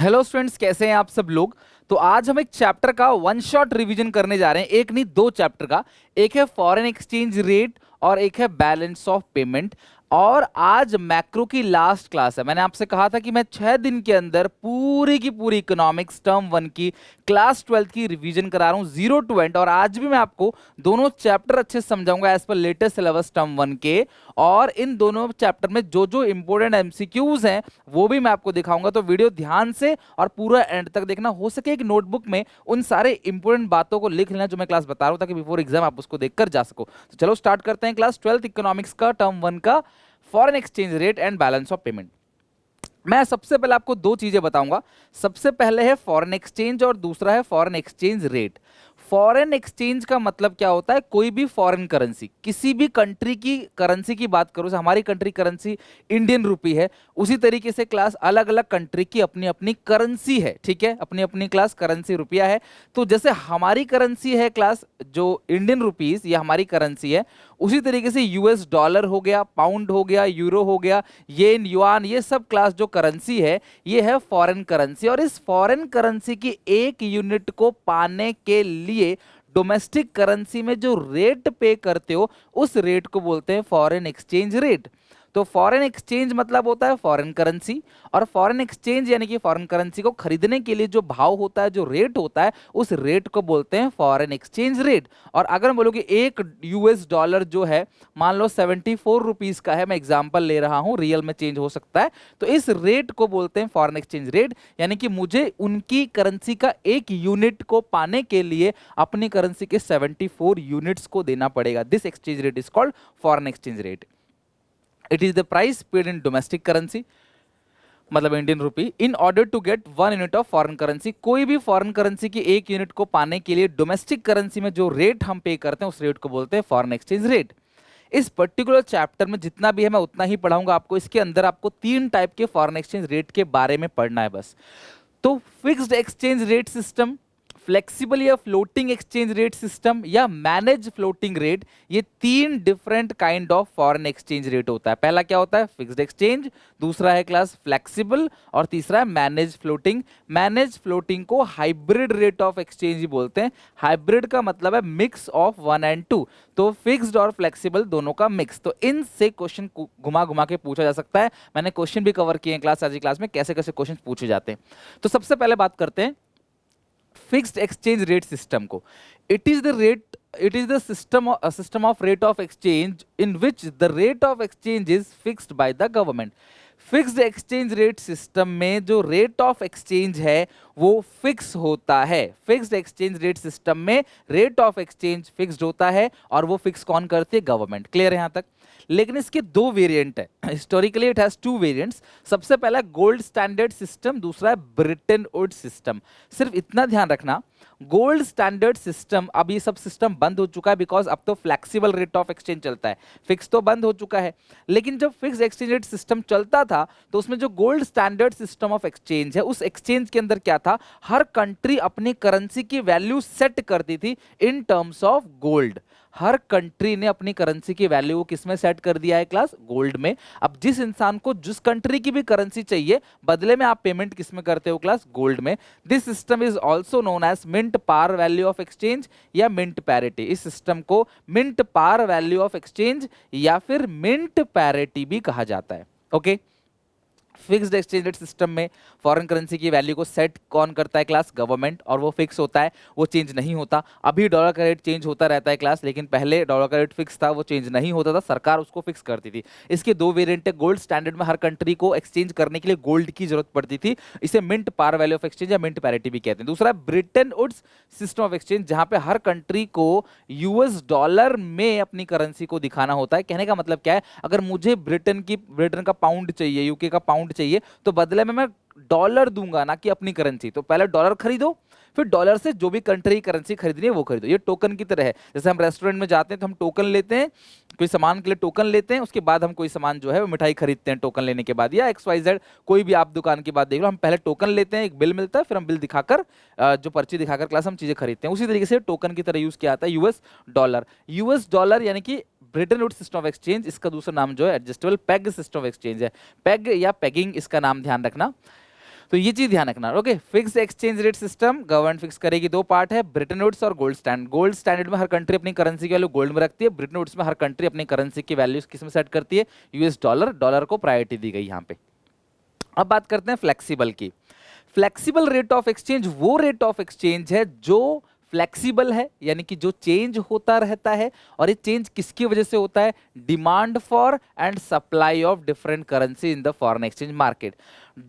Hello students, कैसे हैं आप सब लोग। तो आज हम एक चैप्टर का वन शॉट रिवीजन करने जा रहे हैं। एक नहीं, दो चैप्टर का। एक है फॉरेन एक्सचेंज रेट और एक है बैलेंस ऑफ पेमेंट। और आज मैक्रो की लास्ट क्लास है। मैंने आपसे कहा था कि मैं 6 दिन के अंदर पूरी की पूरी इकोनॉमिक्स टर्म वन की क्लास 12th की रिवीजन करा रहा हूँ 0 to end। और आज भी मैं आपको दोनों चैप्टर अच्छे से समझाऊंगा as per latest syllabus term one के। और इन दोनों चैप्टर में जो जो इंपॉर्टेंट एमसीक्यूज हैं वो भी मैं आपको दिखाऊंगा। तो वीडियो ध्यान से और पूरा एंड तक देखना। हो सके एक नोटबुक में उन सारे इंपॉर्टेंट बातों को लिख लेना जो मैं क्लास बता रहा हूं, ताकि बिफोर एग्जाम आप उसको देखकर जा सको। तो चलो स्टार्ट करते हैं क्लास 12th इकोनॉमिक्स का टर्म वन का foreign exchange rate and balance of payment. मैं सबसे पहले आपको दो चीजें बताऊंगा। सबसे पहले है फॉरेन एक्सचेंज और दूसरा है foreign exchange rate. Foreign exchange का मतलब क्या होता है? कोई भी फॉरेन करेंसी, किसी भी कंट्री की करेंसी की बात करो। हमारी कंट्री करेंसी इंडियन रुपी है, उसी तरीके से क्लास अलग अलग कंट्री की अपनी अपनी करेंसी है। ठीक है, अपनी अपनी क्लास करेंसी रुपया है। तो जैसे हमारी करेंसी है क्लास जो इंडियन रुपीस, ये हमारी करेंसी है, उसी तरीके से यूएस डॉलर हो गया, पाउंड हो गया, यूरो हो गया, येन, युआन, ये सब क्लास जो करेंसी है ये है फॉरेन करेंसी। और इस फॉरेन करेंसी की एक यूनिट को पाने के लिए डोमेस्टिक करेंसी में जो रेट पे करते हो उस रेट को बोलते हैं फॉरेन एक्सचेंज रेट। तो फॉरेन एक्सचेंज मतलब होता है फॉरेन करेंसी, और फॉरेन एक्सचेंज यानी कि फॉरेन करेंसी को खरीदने के लिए जो भाव होता है, जो रेट होता है, उस रेट को बोलते हैं फॉरेन एक्सचेंज रेट। और अगर मैं बोलूँ कि एक यूएस डॉलर जो है मान लो 74 रुपीज का है, मैं एग्जांपल ले रहा हूं, रियल में चेंज हो सकता है, तो इस रेट को बोलते हैं फॉरेन एक्सचेंज रेट। यानी कि मुझे उनकी करेंसी का एक यूनिट को पाने के लिए अपनी करेंसी के 74 यूनिट्स को देना पड़ेगा। This exchange rate is called foreign exchange rate. It is the price paid in domestic currency, मतलब Indian rupee, in order to get 1 unit of foreign currency. कोई भी फॉरेन करेंसी की एक यूनिट को पाने के लिए डोमेस्टिक करेंसी में जो रेट हम पे करते हैं उस रेट को बोलते हैं फॉरेन एक्सचेंज रेट। इस पर्टिकुलर चैप्टर में जितना भी है मैं उतना ही पढ़ाऊंगा आपको। इसके अंदर आपको 3 टाइप के फॉरेन एक्सचेंज रेट के बारे में पढ़ना है बस। तो fixed exchange rate system, flexible या फ्लोटिंग एक्सचेंज रेट सिस्टम, या मैनेज फ्लोटिंग रेट, ये 3 different kind of foreign exchange rate होता है। पहला क्या होता है? फिक्स्ड एक्सचेंज, दूसरा है क्लास फ्लेक्सिबल, और तीसरा है मैनेज फ्लोटिंग। मैनेज फ्लोटिंग को हाइब्रिड रेट ऑफ एक्सचेंज ही बोलते हैं। हाइब्रिड का मतलब है मिक्स ऑफ 1 and 2। तो फिक्स्ड और फ्लेक्सिबल दोनों का मिक्स। तो इनसे क्वेश्चन घुमा घुमा के पूछा जा सकता है। मैंने क्वेश्चन भी कवर किए हैं क्लास, आज की क्लास में कैसे कैसे क्वेश्चन पूछे जाते हैं। तो सबसे पहले बात करते हैं फिक्स्ड एक्सचेंज रेट सिस्टम को। It is the rate, it is the system of rate of exchange in which the rate of exchange is fixed by the government. Fixed exchange rate system में जो rate of exchange है वो fix होता है। Fixed exchange rate system में rate of exchange fixed होता है, और वो फिक्स कौन करती है? गवर्नमेंट। क्लियर है यहां तक? लेकिन इसके दो वेरिएंट है। Historically it has to variants. सबसे पहला गोल्ड स्टैंडर्ड सिस्टम, दूसरा है ब्रिटेन वुड सिस्टम। सिर्फ इतना ध्यान रखना, गोल्ड स्टैंडर्ड सिस्टम, अब ये सब सिस्टम बंद हो चुका है, बिकॉज अब तो फ्लेक्सिबल रेट ऑफ एक्सचेंज चलता है। फिक्स तो बंद हो चुका है। लेकिन जब फिक्स एक्सचेंज रेट सिस्टम चलता था तो उसमें जो gold standard system of exchange है, उस एक्सचेंज के अंदर क्या था? हर कंट्री अपनी करेंसी की वैल्यू सेट करती थी in terms of gold. Her country ने अपनी करेंसी की वैल्यू को किसमें सेट कर दिया है? क्लास गोल्ड में। अब जिस इंसान को जिस कंट्री की भी करेंसी चाहिए, बदले में आप पेमेंट किसमें करते हो? क्लास गोल्ड में। This system is also known as mint par value of exchange या मिंट पैरिटी। इस सिस्टम को mint par value of exchange या फिर मिंट पैरिटी भी कहा जाता है। Okay, fixed exchange rate system में फॉरेन करेंसी की वैल्यू को सेट कौन करता है? Class government. और वो फिक्स होता है, वो चेंज नहीं होता। अभी डॉलर का रेट चेंज होता रहता है क्लास, लेकिन पहले डॉलर का रेट फिक्स था, वो चेंज नहीं होता था, सरकार उसको फिक्स करती थी। इसके दो वेरिएंट है। गोल्ड स्टैंडर्ड में हर कंट्री को एक्सचेंज करने के लिए गोल्ड की जरूरत पड़ती थी, इसे mint par value of exchange या मिंट पैरिटी भी कहते हैं। दूसरा Bretton Woods system of exchange, जहां पे हर कंट्री को यूएस डॉलर में अपनी करेंसी को दिखाना होता है। कहने का मतलब क्या है? अगर मुझे ब्रिटेन का पाउंड चाहिए, यूके का पाउंड चाहिए, तो बदले में मैं डॉलर दूंगा, ना कि अपनी करेंसी। तो पहले डॉलर खरीदो, फिर डॉलर से जो भी कंट्री की करेंसी खरीदनी है वो खरीदो। ये टोकन की तरह है। जैसे हम रेस्टोरेंट में जाते हैं तो हम टोकन लेते हैं, कोई सामान के लिए टोकन लेते हैं, उसके बाद हम कोई सामान जो है वो मिठाई खरीदते हैं टोकन लेने के बाद, या XYZ कोई भी आप दुकान की बात देख लो, हम पहले टोकन लेते हैं, एक बिल मिलता है, फिर हम बिल दिखाकर जो पर्ची दिखाकर क्लास हम चीजें खरीदते हैं। उसी तरीके से टोकन की तरह यूज किया जाता है यूएस डॉलर। यूएस डॉलर यानी कि Britain would system of exchange, इसका दूसरा नाम जो है adjustable peg system of exchange है। पेग या पेगिंग इसका नाम ध्यान रखना। तो ये चीज ध्यान रखना। Okay, fix exchange rate system government fix करेगी, दो पार्ट है, ब्रिटेन वुड्स और गोल्ड स्टैंडर्ड। गोल्ड स्टैंडर्ड में हर कंट्री अपनी करेंसी की वैल्यू गोल्ड में रखती है, ब्रिटेन वुड्स में हर कंट्री अपनी करेंसी की वैल्यू किस में सेट करती है, यूएस डॉलर। डॉलर को प्रायोरिटी दी गई यहाँ पे। अब बात करते हैं फ्लेक्सिबल की। फ्लेक्सिबल रेट ऑफ एक्सचेंज वो रेट ऑफ एक्सचेंज है जो फ्लेक्सिबल है, यानी कि जो चेंज होता रहता है। और ये चेंज किसकी वजह से होता है, demand for and supply of different currency in the foreign exchange market.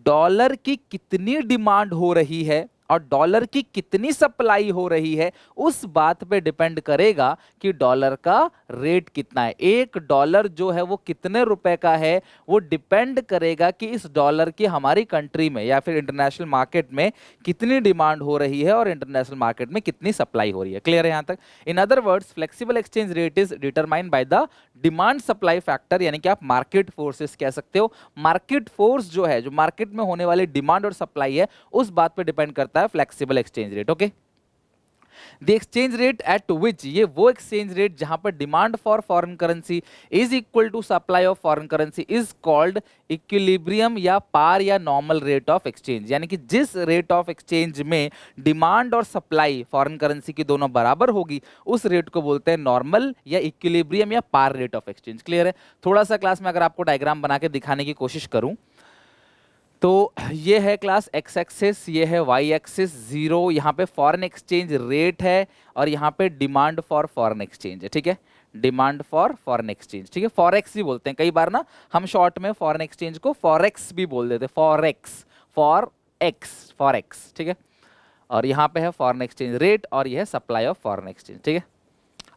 Dollar की कितनी डिमांड हो रही है और डॉलर की कितनी सप्लाई हो रही है, उस बात पे डिपेंड करेगा कि डॉलर का रेट कितना है। एक डॉलर जो है वो कितने रुपए का है, वो डिपेंड करेगा कि इस डॉलर की हमारी कंट्री में या फिर इंटरनेशनल मार्केट में कितनी डिमांड हो रही है और इंटरनेशनल मार्केट में कितनी सप्लाई हो रही है। क्लियर है यहां तक? In other words, flexible exchange rate is determined by the demand supply factor, यानी कि आप मार्केट फोर्सेस कह सकते हो। मार्केट फोर्स जो है, जो मार्केट में होने वाली डिमांड और सप्लाई है, उस बात पे डिपेंड करता है flexible exchange rate. Okay, the exchange rate at which, ये वो एक्सचेंज रेट जहां पर demand for foreign currency is equal to supply of foreign currency is called equilibrium या पार या नॉर्मल रेट ऑफ एक्सचेंज। यानी कि जिस रेट ऑफ एक्सचेंज में डिमांड और सप्लाई फॉरेन करेंसी की दोनों बराबर होगी, उस रेट को बोलते हैं नॉर्मल या इक्विलिब्रियम या पार रेट ऑफ एक्सचेंज। क्लियर है? थोड़ा सा क्लास में अगर आपको डायग्राम बना के दिखाने की कोशिश करूं तो ये है क्लास एक्स एक्सिस, ये है वाई एक्सिस, जीरो यहाँ पे फॉरेन एक्सचेंज रेट है और यहाँ पे डिमांड फॉर फॉरेन एक्सचेंज है। ठीक है, डिमांड फॉर फॉरेन एक्सचेंज। ठीक है, फॉरेक्स भी बोलते हैं कई बार ना हम शॉर्ट में फॉरेन एक्सचेंज को फॉरेक्स भी बोल देते हैं, फॉरेक्स, फॉरेक्स। ठीक है, और यहाँ पे है फॉरेन एक्सचेंज रेट और ये है सप्लाई ऑफ फॉरेन एक्सचेंज। ठीक है,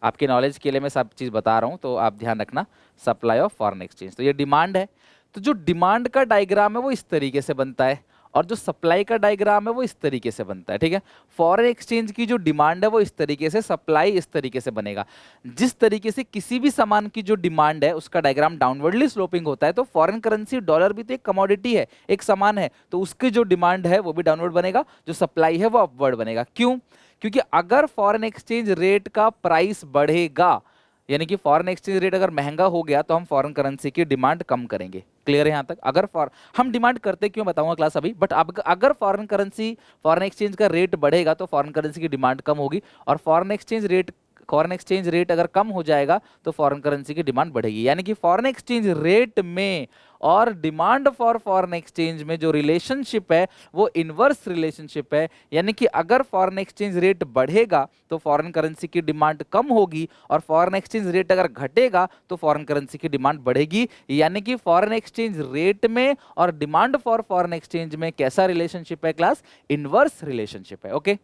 आपके नॉलेज के लिए मैं सब चीज़ बता रहा हूँ तो आप ध्यान रखना। सप्लाई ऑफ फॉरेन एक्सचेंज, तो ये डिमांड है, तो जो डिमांड का डायग्राम है वो इस तरीके से बनता है और जो सप्लाई का डायग्राम है वो इस तरीके से बनता है। ठीक है, फॉरेन एक्सचेंज की जो डिमांड है वो इस तरीके से, सप्लाई इस तरीके से बनेगा। जिस तरीके से किसी भी सामान की जो डिमांड है उसका डायग्राम डाउनवर्डली स्लोपिंग होता है, तो फॉरेन करेंसी डॉलर भी तो एक कमोडिटी है, एक सामान है, तो उसकी जो डिमांड है वो भी डाउनवर्ड बनेगा, जो सप्लाई है वो अपवर्ड बनेगा। क्यों? क्योंकि अगर फॉरेन एक्सचेंज रेट का प्राइस बढ़ेगा, यानी कि फॉरेन एक्सचेंज रेट अगर महंगा हो गया, तो हम फॉरेन करेंसी की डिमांड कम करेंगे। क्लियर है यहां तक? अगर हम डिमांड करते क्यों बताऊंगा क्लास अभी, बट अब अगर फॉरेन एक्सचेंज का रेट बढ़ेगा तो फॉरेन करेंसी की डिमांड कम होगी, और फॉरेन एक्सचेंज रेट अगर कम हो जाएगा तो फॉरेन करेंसी की डिमांड बढ़ेगी। यानी कि फॉरेन एक्सचेंज रेट में और डिमांड फॉर फॉरेन एक्सचेंज में जो रिलेशनशिप है वो इनवर्स रिलेशनशिप है। यानी कि अगर फॉरेन एक्सचेंज रेट बढ़ेगा तो फॉरेन करेंसी की डिमांड कम होगी, और फॉरेन एक्सचेंज रेट अगर घटेगा तो फॉरेन करेंसी की डिमांड बढ़ेगी। यानी कि फॉरेन एक्सचेंज रेट में और डिमांड फॉर फॉरेन एक्सचेंज में कैसा रिलेशनशिप है क्लास? इनवर्स रिलेशनशिप है। ओके,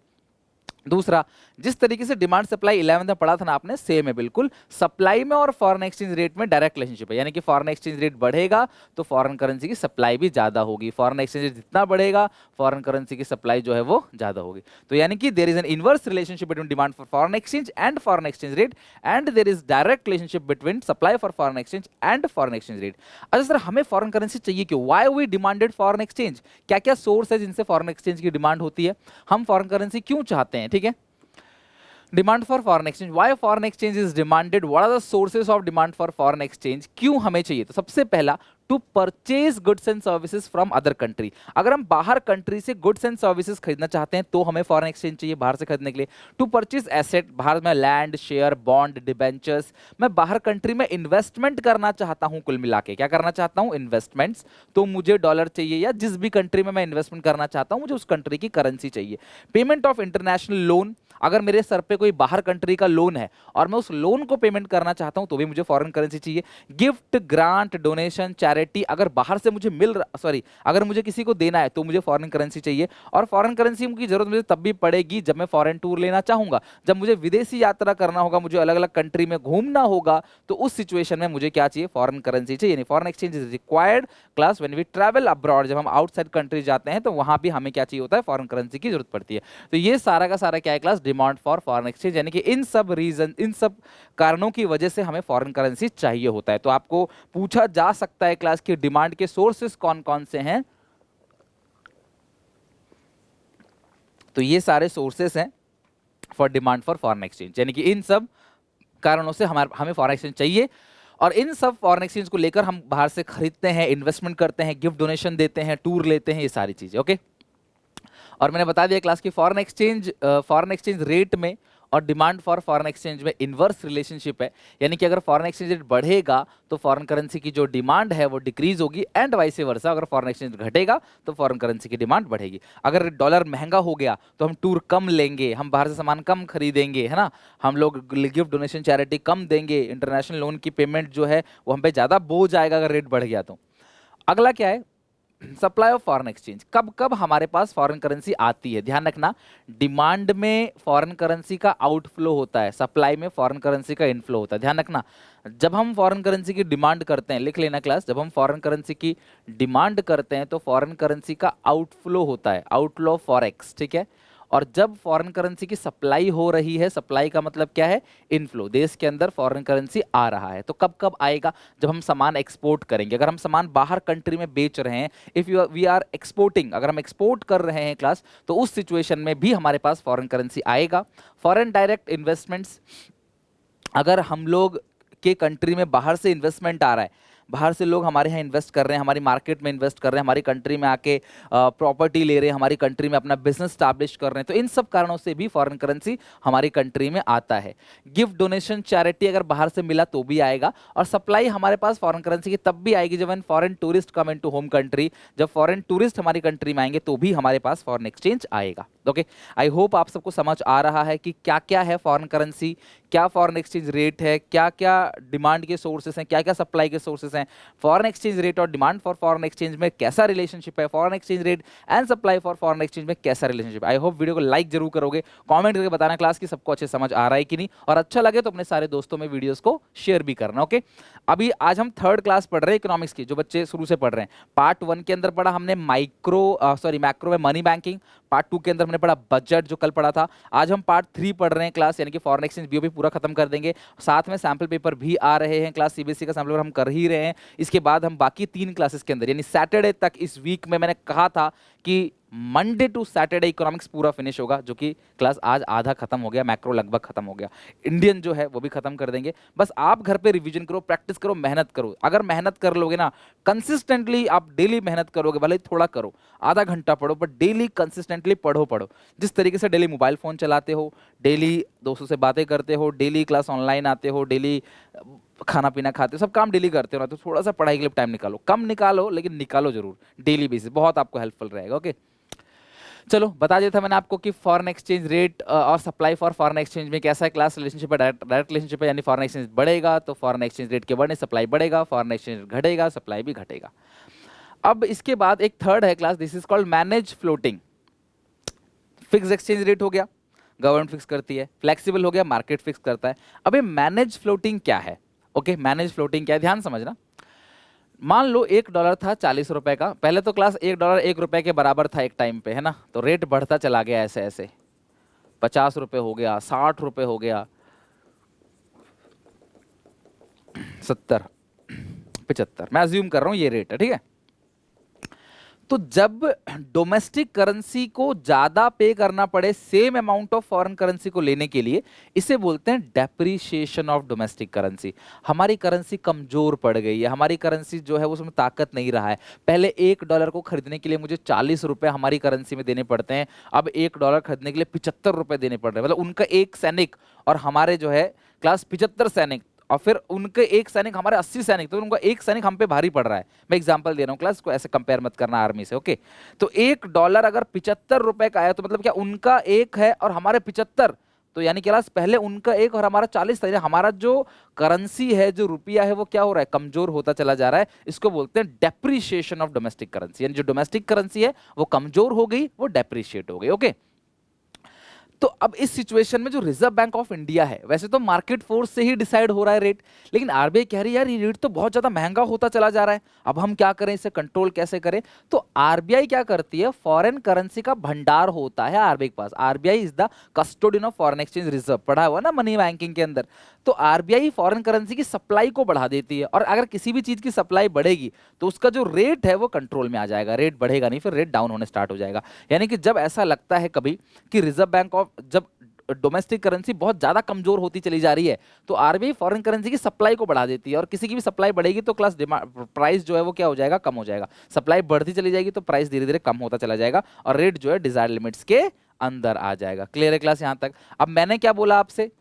दूसरा, जिस तरीके से डिमांड सप्लाई 11th में पढ़ा था ना आपने, सेम है बिल्कुल। सप्लाई में और फॉरेन एक्सचेंज रेट में डायरेक्ट रिलेशनशिप है, यानी कि फॉरेन एक्सचेंज रेट बढ़ेगा तो फॉरेन करेंसी की सप्लाई भी ज्यादा होगी, फॉरेन एक्सचेंज रेट जितना बढ़ेगा फॉरेन करेंसी की सप्लाई जो है वो ज्यादा होगी। तो यानी कि there is an inverse relationship between demand for foreign exchange and foreign exchange rate, and there is direct relationship between supply for foreign exchange and foreign exchange rate. अच्छा सर, हमें फॉरेन करेंसी चाहिए क्यों? Why we demanded foreign exchange? क्या क्या source है जिनसे foreign exchange की demand होती है? हम फॉरेन करेंसी क्यों चाहते हैं? ठीक है, demand for foreign exchange, why foreign exchange is demanded, what are the sources of demand for foreign exchange, क्यों हमें चाहिए? तो सबसे पहला, to purchase goods and services from other country. अगर हम बाहर कंट्री से गुड्स एंड सर्विसेज खरीदना चाहते हैं तो हमें फॉरेन एक्सचेंज चाहिए बाहर से खरीदने के लिए। टू परचेज एसेट, बाहर में लैंड, शेयर, बॉन्ड, डिबेंचर्स, मैं बाहर कंट्री में इन्वेस्टमेंट करना चाहता हूं, कुल मिला के क्या करना चाहता हूं? इन्वेस्टमेंट्स, तो मुझे डॉलर चाहिए, या जिस भी कंट्री में मैं इन्वेस्टमेंट करना चाहता हूं मुझे उस कंट्री की करेंसी चाहिए। पेमेंट ऑफ इंटरनेशनल लोन, अगर मेरे सर पे कोई बाहर कंट्री का लोन है और मैं उस लोन को पेमेंट करना चाहता हूं तो भी मुझे फॉरेन करेंसी चाहिए। गिफ्ट, ग्रांट, डोनेशन, चैरिटी, अगर बाहर से मुझे अगर मुझे किसी को देना है तो मुझे फॉरेन करेंसी चाहिए, और फॉरेन करेंसी की जरूरत मुझे तब भी पड़ेगी जब मैं फॉरेन टूर लेना चाहूंगा, जब मुझे विदेशी यात्रा करना होगा, मुझे अलग अलग कंट्री में घूमना होगा, तो उस सिचुएशन में मुझे क्या चाहिए? फॉरेन करेंसी चाहिए। यानी foreign exchange is required class when we travel abroad, जब हम आउटसाइड कंट्री जाते हैं तो वहां भी हमें क्या चाहिए होता है? फॉरेन करेंसी की जरूरत पड़ती है। तो ये सारा का सारा क्या है class? Demand for foreign exchange, यानी कि इन सब कारणों की वजह से हमें फॉरेन करेंसी चाहिए होता है। तो आपको पूछा जा सकता है क्लास की डिमांड के सोर्सेस कौन कौन से हैं, तो ये सारे सोर्सेस हैं for demand for foreign exchange, यानी कि इन सब कारणों से हमें फॉरेन एक्सचेंज चाहिए, और इन सब फॉरेन एक्सचेंज को लेकर हम बाहर से खरीदते हैं, इन्वेस्टमेंट करते हैं, गिफ्ट डोनेशन देते हैं, टूर लेते हैं, ये सारी चीजें। ओके, और मैंने बता दिया क्लास की फॉरेन एक्सचेंज रेट में और डिमांड फॉर फॉरेन एक्सचेंज में इनवर्स रिलेशनशिप है, यानी कि अगर फॉरेन एक्सचेंज रेट बढ़ेगा तो फॉरेन करेंसी की जो डिमांड है वो डिक्रीज होगी, एंड वाइस वर्सा, अगर फॉरेन एक्सचेंज घटेगा तो फॉरेन करेंसी की डिमांड बढ़ेगी। अगर डॉलर महंगा हो गया तो हम टूर कम लेंगे, हम बाहर से सामान कम खरीदेंगे, है ना, हम लोग गिफ्ट डोनेशन चैरिटी कम देंगे, इंटरनेशनल लोन की पेमेंट जो है वो हम पे ज़्यादा बोझ आएगा अगर रेट बढ़ गया तो। अगला क्या है, सप्लाई ऑफ फॉरेन एक्सचेंज। कब कब हमारे पास फॉरेन करेंसी आती है, ध्यान रखना, डिमांड में फॉरेन करेंसी का आउटफ्लो होता है, सप्लाई में फॉरेन करेंसी का इनफ्लो होता है। ध्यान रखना, जब हम फॉरेन करेंसी की डिमांड करते हैं, लिख लेना क्लास, जब हम फॉरेन करेंसी की डिमांड करते हैं तो फॉरेन करेंसी का आउटफ्लो होता है, आउटफ्लो फॉरेक्स, ठीक है। और जब फॉरेन करेंसी की सप्लाई हो रही है, सप्लाई का मतलब क्या है, इनफ्लो, देश के अंदर फॉरेन करेंसी आ रहा है। तो कब कब आएगा, जब हम सामान एक्सपोर्ट करेंगे, अगर हम सामान बाहर कंट्री में बेच रहे हैं, if you we are exporting, अगर हम एक्सपोर्ट कर रहे हैं क्लास, तो उस सिचुएशन में भी हमारे पास फॉरेन करेंसी आएगा। फॉरेन डायरेक्ट इन्वेस्टमेंट्स, अगर हम लोग के कंट्री में बाहर से इन्वेस्टमेंट आ रहा है, बाहर से लोग हमारे यहाँ इन्वेस्ट कर रहे हैं, हमारी मार्केट में इन्वेस्ट कर रहे हैं, हमारी कंट्री में आके प्रॉपर्टी ले रहे हैं, हमारी कंट्री में अपना बिजनेस स्टैब्लिश कर रहे हैं, तो इन सब कारणों से भी फॉरेन करेंसी हमारी कंट्री में आता है। गिफ्ट डोनेशन चैरिटी अगर बाहर से मिला तो भी आएगा, और सप्लाई हमारे पास फॉरेन करेंसी की तब भी आएगी जब foreign tourist come into home country, जब फॉरेन टूरिस्ट हमारी कंट्री में आएंगे तो भी हमारे पास फॉरेन एक्सचेंज आएगा। ओके, आई होप आप सबको समझ आ रहा है कि क्या क्या है फॉरेन करेंसी, क्या फॉरेन एक्सचेंज रेट है, क्या क्या डिमांड के सोर्सेस हैं, क्या क्या सप्लाई के सोर्सेस हैं, फॉरेन एक्सचेंज रेट और डिमांड फॉर फॉरेन एक्सचेंज में कैसा रिलेशनशिप है, foreign exchange rate and supply for foreign exchange में कैसा रिलेशनशिप। आई होप वीडियो को लाइक जरूर करोगे, कमेंट करके बताना क्लास की सबको अच्छे समझ आ रहा है कि नहीं, और अच्छा लगे तो अपने सारे दोस्तों में वीडियोस को शेयर भी करना। ओके, अभी आज हम थर्ड क्लास पढ़ रहे हैं इकोनॉमिक्स की, जो बच्चे शुरू से पढ़ रहे हैं। पार्ट 1 के अंदर पढ़ा हमने मैक्रो में मनी बैंकिंग, पार्ट 2 के अंदर हमने पढ़ा बजट जो कल पढ़ा था। आज हम पार्ट 3 पढ़ रहे हैं क्लास, यानी कि फॉरेन एक्सचेंज बीओ भी पूरा खत्म कर देंगे, साथ में सैंपल पेपर भी आ रहे हैं क्लास, सीबीएसई का सैंपल पेपर हम कर ही रहे हैं। इसके बाद हम बाकी 3 क्लासेस के अंदर, यानी सैटरडे तक इस वीक में, मैंने कहा था कि मंडे टू सैटरडे इकोनॉमिक्स पूरा फिनिश होगा, जो कि क्लास आज आधा खत्म हो गया, मैक्रो लगभग खत्म हो गया, इंडियन जो है वो भी खत्म कर देंगे। बस आप घर पे रिवीजन करो, प्रैक्टिस करो, मेहनत करो। अगर मेहनत कर लोगे ना, कंसिस्टेंटली आप डेली मेहनत करोगे, भले ही थोड़ा करो, आधा घंटा पढ़ो, बट डेली कंसिस्टेंटली पढ़ो। जिस तरीके से डेली मोबाइल फोन चलाते हो, डेली दोस्तों से बातें करते हो, डेली क्लास ऑनलाइन आते हो, डेली खाना पीना खाते हो, सब काम डेली करते हो ना, तो थोड़ा सा पढ़ाई के लिए टाइम निकालो, कम निकालो लेकिन निकालो जरूर, डेली बेसिस, बहुत आपको हेल्पफुल रहेगा। ओके, चलो बता दिया था मैंने आपको कि फॉरेन एक्सचेंज रेट और सप्लाई फॉर फॉरेन एक्सचेंज में कैसा है क्लास, रिलेशनशिप है, डायरेक्ट रिलेशनशिप है, यानी फॉरेन एक्सचेंज बढ़ेगा तो फॉरेन एक्सचेंज रेट के बढ़ने सप्लाई बढ़ेगा, फॉरेन एक्सचेंज घटेगा सप्लाई भी घटेगा। अब इसके बाद एक थर्ड है class, this is called manage floating. Fix exchange rate हो गया, गवर्नमेंट फिक्स करती है, फ्लेक्सिबल हो गया, मार्केट फिक्स करता है। अब ये मैनेज फ्लोटिंग क्या है, ओके, मैनेज फ्लोटिंग क्या है, ध्यान समझना। मान लो $1 था 40 रुपए का, पहले तो क्लास $1 1 रुपए के बराबर था एक टाइम पे, है ना, तो रेट बढ़ता चला गया ऐसे ऐसे, 50 रुपए हो गया, 60 रुपए हो गया, 70, 75, मैं अज्यूम कर रहा हूं ये रेट है, ठीक है। तो जब डोमेस्टिक करेंसी को ज्यादा पे करना पड़े same amount of foreign currency को लेने के लिए, इसे बोलते हैं डेप्रिसिएशन ऑफ डोमेस्टिक करेंसी। हमारी करेंसी कमजोर पड़ गई है, हमारी करेंसी जो है उसमें ताकत नहीं रहा है। पहले $1 को खरीदने के लिए मुझे 40 रुपए हमारी करेंसी में देने पड़ते हैं, अब $1 खरीदने के लिए 75 रुपए देने पड़ रहे हैं। मतलब उनका एक सैनिक और हमारे जो है क्लास 75 सैनिक, और फिर उनके एक सैनिक हमारे 80 सैनिक, तो उनका एक सैनिक हम पे भारी पड़ रहा है। मैं एग्जांपल दे रहा हूँ क्लास को, ऐसे कंपेयर मत करना आर्मी से, ओके। तो $1 अगर 75 रुपए का आया तो मतलब क्या, उनका एक है और हमारे 75, तो यानी क्लास पहले उनका एक और हमारा 40 था। हमारा जो करेंसी है, जो रुपया है, वो क्या हो रहा है, कमजोर होता चला जा रहा है। इसको बोलते हैं डेप्रिसिएशन ऑफ डोमेस्टिक करेंसी, यानी जो डोमेस्टिक करेंसी है वो कमजोर हो गई, वो डेप्रिशिएट हो गई, ओके। तो अब इस सिचुएशन में जो रिजर्व बैंक ऑफ इंडिया है, वैसे तो मार्केट फोर्स से ही डिसाइड हो रहा है रेट, लेकिन आरबीआई कह रही है यार ये रेट तो बहुत ज्यादा महंगा होता चला जा रहा है, अब हम क्या करें, इसे कंट्रोल कैसे करें। तो आरबीआई क्या करती है, फॉरेन करेंसी का भंडार होता है आरबीआई के पास, RBI is the custodian of foreign exchange reserve, पढ़ा हुआ ना मनी बैंकिंग के अंदर। तो आरबीआई फॉरेन करेंसी की सप्लाई को बढ़ा देती है, और अगर किसी भी चीज की सप्लाई बढ़ेगी तो उसका जो रेट है वो कंट्रोल में आ जाएगा, रेट बढ़ेगा नहीं, फिर रेट डाउन होने स्टार्ट हो जाएगा। यानी कि जब ऐसा लगता है कभी कि रिजर्व बैंक ऑफ, जब डोमेस्टिक करेंसी बहुत ज्यादा कमजोर होती चली जा रही है तो आरबीआई फॉरेन करेंसी की सप्लाई को बढ़ा देती है, और किसी की भी सप्लाई बढ़ेगी तो क्लास प्राइस जो है वो क्या हो जाएगा, कम हो जाएगा। सप्लाई बढ़ती चली जाएगी तो प्राइस धीरे धीरे कम होता चला जाएगा और रेट जो है डिजायर्ड लिमिट्स के अंदर आ जाएगा। क्लियर है क्लास यहां तक? अब मैंने क्या बोला आपसे,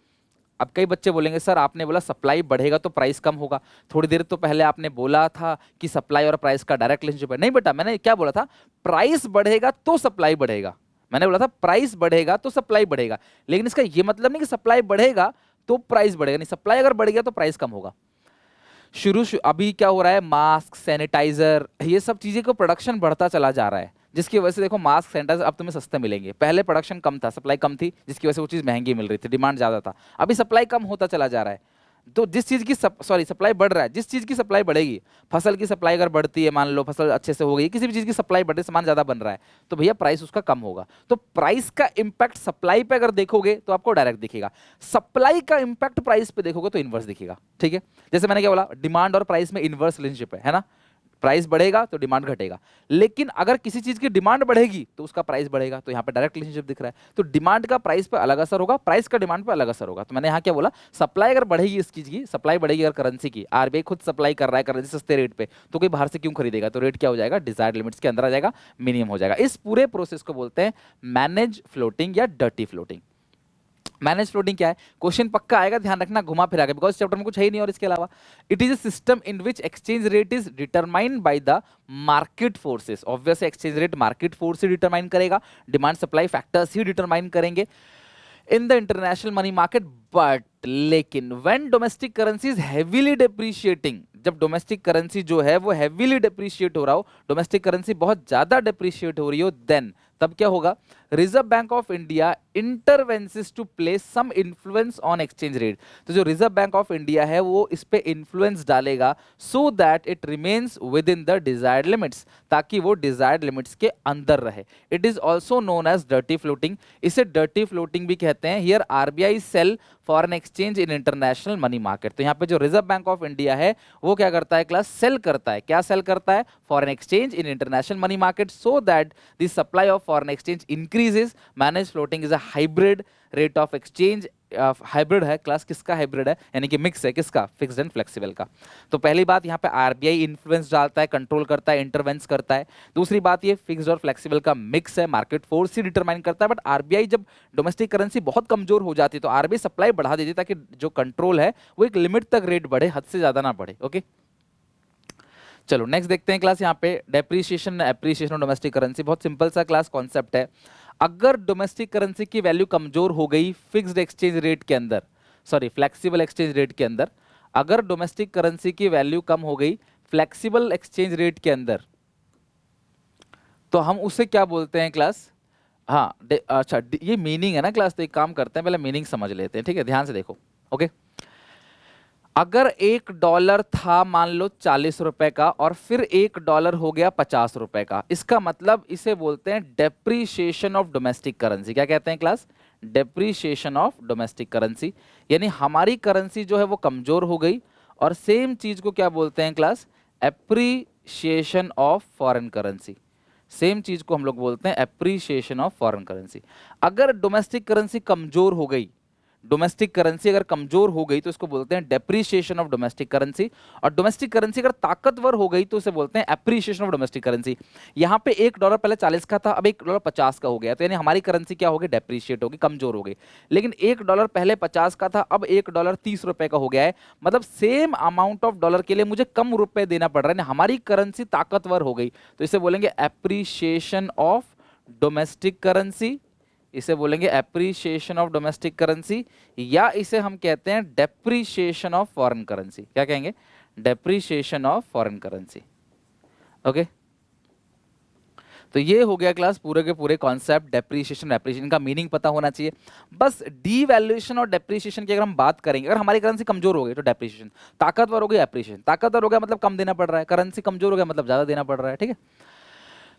अब कई बच्चे बोलेंगे सर आपने बोला सप्लाई बढ़ेगा तो प्राइस कम होगा, थोड़ी देर तो पहले आपने बोला था कि सप्लाई और प्राइस का डायरेक्ट रिलेशनशिप है। नहीं बेटा, मैंने क्या बोला था, प्राइस बढ़ेगा तो सप्लाई बढ़ेगा। मैंने बोला था प्राइस बढ़ेगा तो सप्लाई बढ़ेगा, लेकिन इसका यह मतलब नहीं कि सप्लाई बढ़ेगा तो प्राइस बढ़ेगा, नहीं, सप्लाई अगर बढ़ गया तो प्राइस कम होगा। अभी क्या हो रहा है, मास्क, सैनिटाइजर, ये सब चीजें को प्रोडक्शन बढ़ता चला जा रहा है, जिसकी वजह से देखो मास्क, सैनिटाइजर अब तुम्हें सस्ते मिलेंगे। पहले प्रोडक्शन कम था, सप्लाई कम थी, जिसकी वजह से वो चीज़ महंगी मिल रही थी, डिमांड ज़्यादा था। अभी सप्लाई कम होता चला जा रहा है, तो जिस चीज़ की सप्लाई बढ़ रहा है, जिस चीज़ की सप्लाई बढ़ेगी, फसल की सप्लाई अगर बढ़ती है, मान लो फसल अच्छे से हो गई, किसी भी चीज़ की सप्लाई बढ़ रही, सामान ज़्यादा बन रहा है, तो भैया प्राइस उसका कम होगा। तो प्राइस का इंपैक्ट सप्लाई पे अगर देखोगे तो आपको डायरेक्ट दिखेगा, सप्लाई का इंपैक्ट प्राइस पे देखोगे तो इनवर्स दिखेगा। ठीक है, जैसे मैंने क्या बोला, डिमांड और प्राइस में इनवर्स रिलेशनशिप है ना, प्राइस बढ़ेगा तो डिमांड घटेगा, लेकिन अगर किसी चीज की डिमांड बढ़ेगी तो उसका प्राइस बढ़ेगा, तो यहाँ पे डायरेक्ट रिलेशनशिप दिख रहा है। तो डिमांड का प्राइस पे अलग असर होगा, प्राइस का डिमांड पे अलग असर होगा। तो मैंने यहाँ क्या बोला, सप्लाई अगर बढ़ेगी, इस चीज की सप्लाई बढ़ेगी अगर करेंसी की, आरबीआई खुद सप्लाई कर रहा है करेंसी सस्ते रेट पे, तो कोई बाहर से क्यों खरीदेगा, तो रेट क्या हो जाएगा, डिजायर्ड लिमिट्स के अंदर आ जाएगा, मिनिमम हो जाएगा। इस पूरे प्रोसेस को बोलते हैं मैनेज फ्लोटिंग या डर्टी फ्लोटिंग। मैनेज फ्लोटिंग क्या है, क्वेश्चन पक्का आएगा, ध्यान रखना, घुमा फिरा के, बिकॉज चैप्टर में कुछ है ही नहीं और इसके अलावा। It is a system in which exchange rate is determined by the market forces. Obviously exchange rate market force से डिटरमाइन करेगा, डिमांड सप्लाई फैक्टर्स ही डिटरमाइन करेंगे in the international money market. But लेकिन when domestic currency is heavily depreciating, जब domestic currency जो है वो heavily depreciate हो रहा हो, डोमेस्टिक करेंसी बहुत ज्यादा डेप्रिशिएट हो रही हो, देन तब क्या होगा, reserve bank of India intervenes to place some influence on exchange rate. तो जो रिजर्व बैंक ऑफ इंडिया है वो इस पे इन्फ्लुएंस डालेगा so that it remains within the desired limits, ताकि वो डिजायर्ड लिमिट्स के अंदर रहे। It is also known as dirty floating, इसे डर्टी फ्लोटिंग भी कहते हैं। Here RBI sell foreign exchange in international money market. तो यहाँ पे जो रिजर्व बैंक ऑफ इंडिया है वो क्या करता है क्लास, सेल करता है, क्या सेल करता है, foreign exchange in international money market, so that the supply of foreign exchange increases. Manage floating is a hybrid rate of exchange. Hybrid है क्लास, किसका हाइब्रिड है, यानी कि मिक्स है, किसका, फिक्स्ड एंड फ्लेक्सिबल का। तो पहली बात यहाँ पे आरबीआई इन्फ्लुएंस डालता है, कंट्रोल करता है, इंटरवेंस करता है। दूसरी बात ये फिक्स्ड और फ्लेक्सिबल का मिक्स है, मार्केट फोर्स ही डिटरमाइन करता है। बट आरबीआई जब डोमेस्टिक करेंसी बहुत कमजोर हो जाती है तो आरबीआई सप्लाई बढ़ा देती है, ताकि जो कंट्रोल है वो एक लिमिट तक रेट बढ़े, हद से ज्यादा ना बढ़े। ओके, चलो नेक्स्ट देखते हैं क्लास। यहाँ पे depreciation appreciation of domestic currency, बहुत सिंपल सा क्लास कॉन्सेप्ट है। अगर डोमेस्टिक करेंसी की वैल्यू कमजोर हो गई फिक्स्ड एक्सचेंज रेट के अंदर, सॉरी फ्लेक्सिबल एक्सचेंज रेट के अंदर, अगर डोमेस्टिक करेंसी की वैल्यू कम हो गई फ्लेक्सिबल एक्सचेंज रेट के अंदर, तो हम उसे क्या बोलते हैं क्लास, हाँ अच्छा ये मीनिंग है ना क्लास, तो एक काम करते हैं पहले मीनिंग समझ लेते हैं, ठीक है, ध्यान से देखो। ओके, अगर $1 था मान लो 40 रुपए का और फिर $1 हो गया 50 रुपए का, इसका मतलब इसे बोलते हैं डेप्रीशिएशन ऑफ डोमेस्टिक करेंसी। क्या कहते हैं class, depreciation of domestic currency. यानी हमारी करेंसी जो है वो कमजोर हो गई, और सेम चीज को क्या बोलते हैं class, appreciation of foreign currency. Same चीज को हम लोग बोलते हैं एप्रीशिएशन ऑफ फॉरेन करेंसी। अगर डोमेस्टिक करेंसी कमजोर हो गई, डोमेस्टिक करेंसी अगर कमजोर हो गई तो इसको बोलते हैं डेप्रीशिएशन ऑफ डोमेस्टिक करेंसी, और डोमेस्टिक करेंसी अगर ताकतवर हो गई तो इसे बोलते हैं एप्रीशिएशन ऑफ डोमेस्टिक करेंसी। यहाँ पे $1 पहले 40 का था, अब $1 50 का हो गया, तो यानी हमारी करेंसी क्या होगी, डेप्रीशिएट होगी, कमजोर हो गई। लेकिन $1 पहले 50 का था, अब $1 30 रुपए का हो गया है, मतलब सेम अमाउंट ऑफ डॉलर के लिए मुझे कम रुपए देना पड़ रहा है, हमारी करेंसी ताकतवर हो गई, तो इसे बोलेंगे एप्रीशिएशन ऑफ डोमेस्टिक करेंसी, इसे बोलेंगे एप्रीशिएशन ऑफ डोमेस्टिक करेंसी, या इसे हम कहते हैं डेप्रीशिएशन ऑफ फॉरेन करेंसी। क्या कहेंगे, depreciation of foreign currency. Okay, तो ये हो गया क्लास पूरे के पूरे कॉन्सेप्ट डेप्रीशिएशन एप्रीशिएशन का मीनिंग पता होना चाहिए। बस डीवैल्यूएशन और डेप्रीशिएशन की अगर हम बात करेंगे, अगर हमारी करेंसी कमजोर हो गई तो डेप्रीशिएशन, ताकतवर हो गई एप्रीशिएशन। ताकतवर हो गया मतलब कम देना पड़ रहा है, करेंसी कमजोर हो गया मतलब ज्यादा देना पड़ रहा है, ठीक है।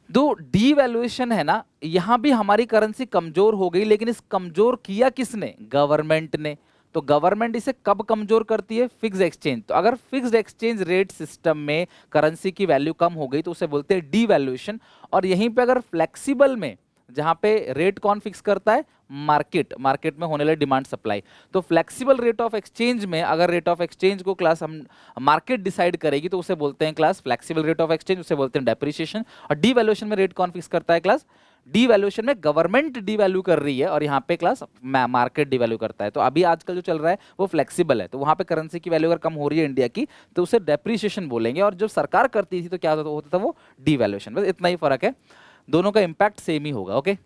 दो डीवैल्यूएशन है ना, यहां भी हमारी करेंसी कमजोर हो गई, लेकिन इस कमजोर किया किसने, गवर्नमेंट ने। तो गवर्नमेंट इसे कब कमजोर करती है, फिक्स्ड एक्सचेंज। तो अगर फिक्स्ड एक्सचेंज रेट सिस्टम में करेंसी की वैल्यू कम हो गई तो उसे बोलते हैं डीवैल्यूएशन। और यहीं पे अगर फ्लेक्सिबल में जहां पे रेट कौन फिक्स करता है? मार्केट। मार्केट में होने वाले डिमांड सप्लाई। तो फ्लेक्सिबल रेट ऑफ एक्सचेंज में अगर रेट ऑफ एक्सचेंज को क्लास हम मार्केट डिसाइड करेगी तो उसे बोलते हैं class flexible rate of exchange, उसे बोलते हैं डेप्रिसिएशन। और डीवैल्यूएशन में रेट कौन फिक्स करता है क्लास? डीवैल्यूएशन में गवर्नमेंट डीवैल्यू कर रही है और यहाँ पे क्लास मार्केट डीवैल्यू करता है। तो अभी आजकल जो चल रहा है वो फ्लेक्सिबल है, तो वहां पे करेंसी की वैल्यू अगर कम हो रही है इंडिया की तो उसे डेप्रिसिएशन बोलेंगे, और जो सरकार करती थी तो क्या होता था? वो डीवैल्यूएशन। बस इतना ही फर्क है, दोनों का इंपैक्ट सेम ही होगा। ओके,